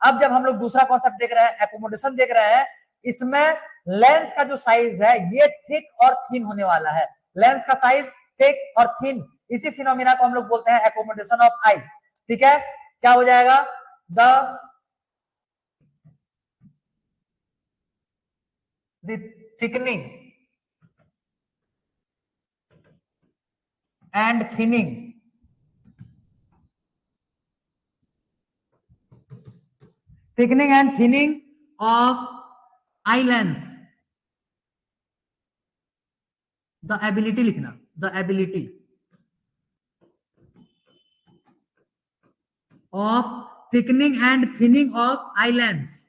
अब जब हम लोग दूसरा कॉन्सेप्ट देख रहे हैं, एकोमोडेशन देख रहे हैं, इसमें लेंस का जो साइज है ये थिक और थिन होने वाला है। लेंस का साइज थिक और थिन, इसी फिनोमिना को हम लोग बोलते हैं एकोमोडेशन ऑफ आई। ठीक है, क्या हो जाएगा? The thickening and thinning thickening and thinning of eye lens, the ability लिखना, the ability of thickening and thinning of eye lens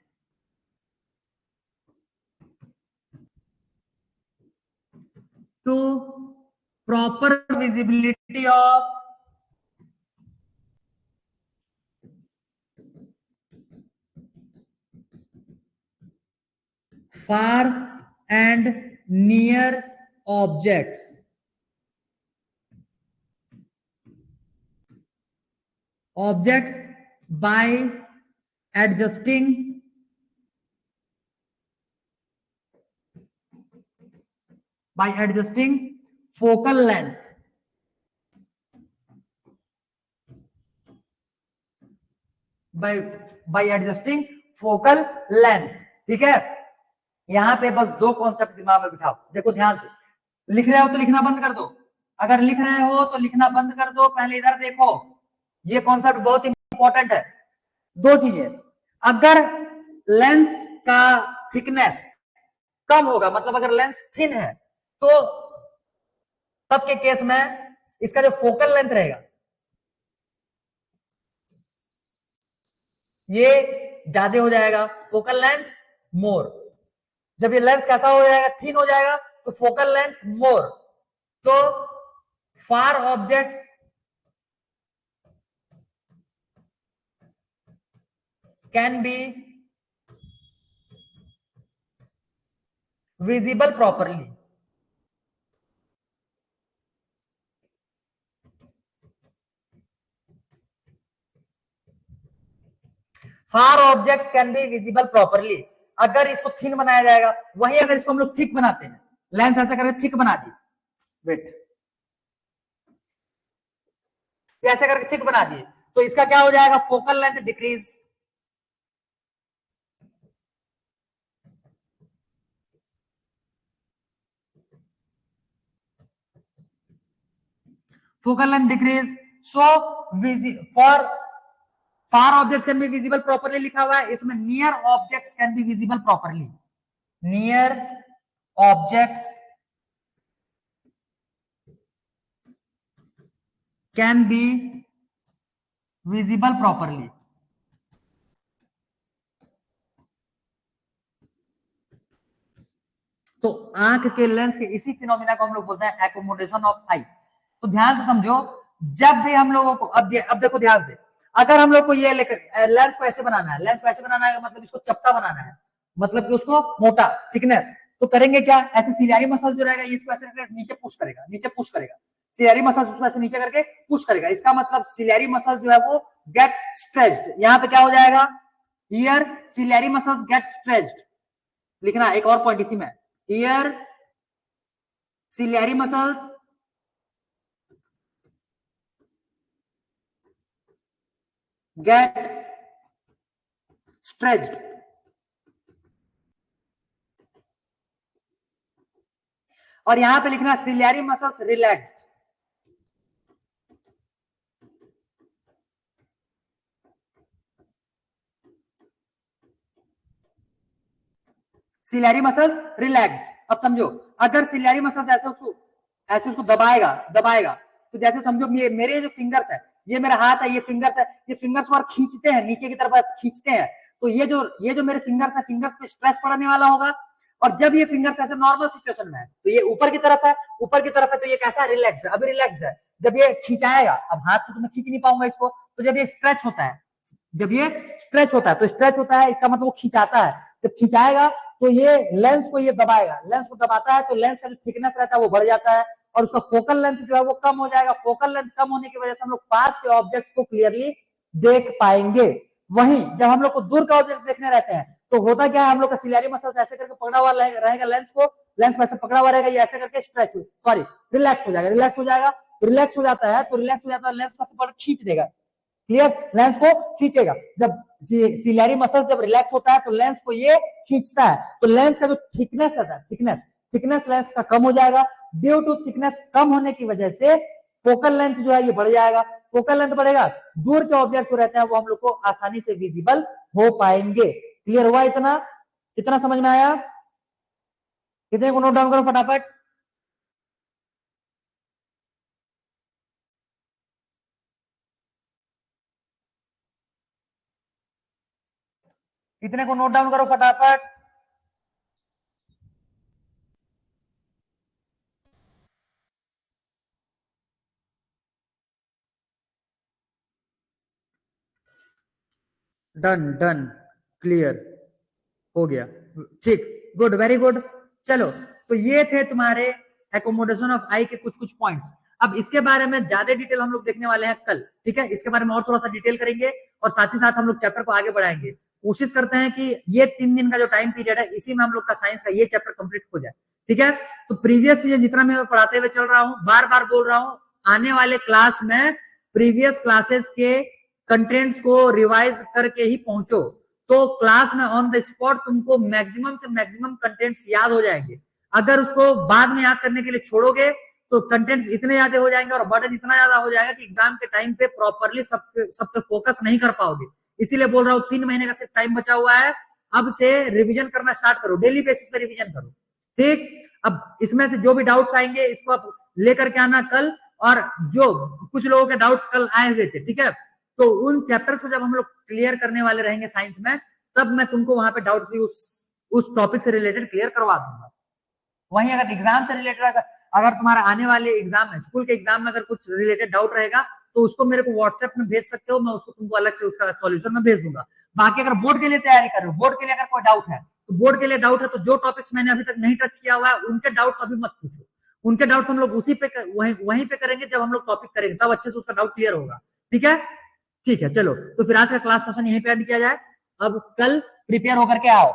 to proper visibility of far and near objects. Objects by adjusting focal length by by adjusting focal length. ठीक है, यहां पे बस दो concept दिमाग में बिठाओ, देखो ध्यान से। लिख रहे हो तो लिखना बंद कर दो, अगर लिख रहे हो तो लिखना बंद कर दो, पहले इधर देखो, ये कॉन्सेप्ट बहुत इंपॉर्टेंट है। दो चीजें, अगर लेंस का थिकनेस कम होगा, मतलब अगर लेंस थिन है, तो तब के केस में इसका जो फोकल लेंथ रहेगा ये ज्यादा हो जाएगा, फोकल लेंथ मोर। जब ये लेंस कैसा हो जाएगा, थिन हो जाएगा, तो फोकल लेंथ मोर। तो far objects can be visible properly. Far objects can be visible properly, अगर इसको थिन बनाया जाएगा। वही अगर इसको हम लोग थिक बनाते हैं, लेंस ऐसा करके थिक बना दी, वेट, ऐसे करके थिक बना दिए, तो इसका क्या हो जाएगा, focal length decrease. Focal length decrease. So for far objects can be visible properly लिखा हुआ है, इसमें near objects can be visible properly. Near objects can be visible properly. तो आंख के लेंस के इसी फिनोमिना को हम लोग बोलते हैं एकोमोडेशन ऑफ आई। तो ध्यान से समझो, जब भी हम लोगों को अब देखो ध्यान से, अगर हम लोग को ये लेंस को ऐसे बनाना है, लेंस को ऐसे बनाना है, मतलब इसको चपटा बनाना है, मतलब कि उसको मोटा, थिकनेस, तो करेंगे क्या, ऐसे सिलियरी मसल जो रहेगा इसको ऐसे करके नीचे पुश करेगा, नीचे पुश करेगा, सिलियरी मसल उसको ऐसे नीचे करके पुश करेगा। इसका मतलब सिलियरी मसल जो है वो गेट स्ट्रेच्ड। यहाँ पे क्या हो जाएगा, here ciliary muscles get stretched. लिखना एक और पॉइंट इसी में, here ciliary muscles get stretched। और यहां पे लिखना ciliary muscles relaxed. Ciliary muscles relaxed. अब समझो, अगर सिलियरी मसल्स ऐसे उसको दबाएगा दबाएगा, तो जैसे समझो मेरे जो फिंगर्स है, ये मेरा हाथ है, ये फिंगर्स है, ये फिंगर्स को खींचते हैं नीचे की तरफ, खींचते हैं, तो ये जो मेरे फिंगर्स है, फिंगर्स पे स्ट्रेस पड़ने वाला होगा। और जब ये फिंगर्स ऐसे नॉर्मल सिचुएशन में है, तो ये ऊपर की तरफ है, ऊपर की तरफ है, तो ये कैसा है, रिलैक्स्ड है, अभी रिलैक्स्ड है। जब ये खिंचाएगा, अब हाथ से तो मैं खींच नहीं पाऊंगा इसको, तो जब ये स्ट्रेच होता है, जब ये स्ट्रेच होता है, तो स्ट्रेच होता है इसका मतलब वो खिंचाता है, जब खिंचाएगा तो ये लेंस को ये दबाएगा, लेंस को दबाता है, तो लेंस का जो थिकनेस रहता है वो बढ़ जाता है, और उसका फोकल लेंथ जो है वो कम हो जाएगा। फोकल लेंथ कम होने की वजह से हम लोग पास के ऑब्जेक्ट्स को क्लियरली देख पाएंगे। वहीं जब हम लोग को दूर का ऑब्जेक्ट देखने रहते हैं, तो होता क्या है, हम लोग का सिलियरी मसल्स ऐसे करके पकड़ा हुआ रहेगा, लेंस को ऐसे पकड़ा हुआ रहेगा, ये ऐसे करके स्ट्रेच सॉरी रिलैक्स हो जाएगा, रिलैक्स हो जाएगा, रिलैक्स हो जाता है, तो रिलैक्स हो जाता है, लेंस का पकड़ खींच देगा, क्लियर, लेंस को खींचेगा। जब सिलियरी मसल्स जब रिलैक्स होता है, तो लेंस को ये खींचता है, तो लेंस का जो थिकनेस रहता है, थिकनेस लेंस का कम हो जाएगा। ड्यू टू थिकनेस कम होने की वजह से फोकल लेंथ जो है ये बढ़ जाएगा। फोकल लेंथ बढ़ेगा, दूर के ऑब्जेक्ट जो रहते हैं वो हम लोग को आसानी से विजिबल हो पाएंगे। क्लियर हुआ इतना, कितना समझ में आया, कितने को नोट डाउन करो फटाफट। कितने को नोट डाउन करो फटाफट। डन डन, क्लियर हो गया, ठीक, गुड, वेरी गुड। चलो, तो ये थे तुम्हारे एकोमोडेशन ऑफ आई के कुछ कुछ पॉइंट्स। अब इसके बारे में ज्यादा डिटेल हम लोग देखने वाले हैं कल, ठीक है, इसके बारे में और थोड़ा सा डिटेल करेंगे, और साथ ही साथ हम लोग चैप्टर को आगे बढ़ाएंगे। कोशिश करते हैं कि ये 3 दिन का जो टाइम पीरियड है, इसी में हम लोग का साइंस का ये चैप्टर कंप्लीट हो जाए, ठीक है। तो प्रीवियस चीजें जितना मैं पढ़ाते हुए चल रहा हूँ, बार बार बोल रहा हूँ, आने वाले क्लास में प्रीवियस क्लासेस के कंटेंट्स को रिवाइज करके ही पहुंचो, तो क्लास में ऑन द स्पॉट तुमको मैक्सिमम से मैक्सिमम कंटेंट्स याद हो जाएंगे। अगर उसको बाद में याद करने के लिए छोड़ोगे तो कंटेंट्स इतने ज्यादा हो जाएंगे और बर्डन इतना ज्यादा हो जाएगा कि एग्जाम के टाइम पे प्रॉपरली सब पे फोकस नहीं कर पाओगे। इसीलिए बोल रहा हूँ 3 महीने का सिर्फ टाइम बचा हुआ है, अब से रिवीजन करना स्टार्ट करो, डेली बेसिस पे रिवीजन करो। ठीक, अब इसमें से जो भी डाउट्स आएंगे इसको आप लेकर के आना कल, और जो कुछ लोगों के डाउट्स कल आए हुए थे, ठीक है, तो उन चैप्टर्स को जब हम लोग क्लियर करने वाले रहेंगे साइंस में, तब मैं तुमको वहां पे डाउट्स भी उस टॉपिक से रिलेटेड क्लियर करवा दूंगा। वहीं अगर एग्जाम से रिलेटेड अगर तुम्हारा आने वाले एग्जाम में, स्कूल के एग्जाम में अगर कुछ रिलेटेड डाउट रहेगा तो उसको मेरे को व्हाट्सएप में भेज सकते हो, मैं उसको तुमको अलग से उसका सॉल्यूशन में भेज दूंगा। बाकी अगर बोर्ड के लिए तैयारी कर रहे हो, बोर्ड के लिए अगर कोई डाउट है तो बोर्ड के लिए डाउट है तो जो टॉपिक्स मैंने अभी तक नहीं टच किया हुआ है उनके डाउट्स अभी मत पूछो, उनके डाउट्स हम लोग उसी पे वहीं पे करेंगे, जब हम लोग टॉपिक करेंगे तब अच्छे से उसका डाउट क्लियर होगा। ठीक है, ठीक है, चलो तो फिर आज का क्लास सेशन यहीं पे एंड किया जाए। अब कल प्रिपेयर होकर के आओ।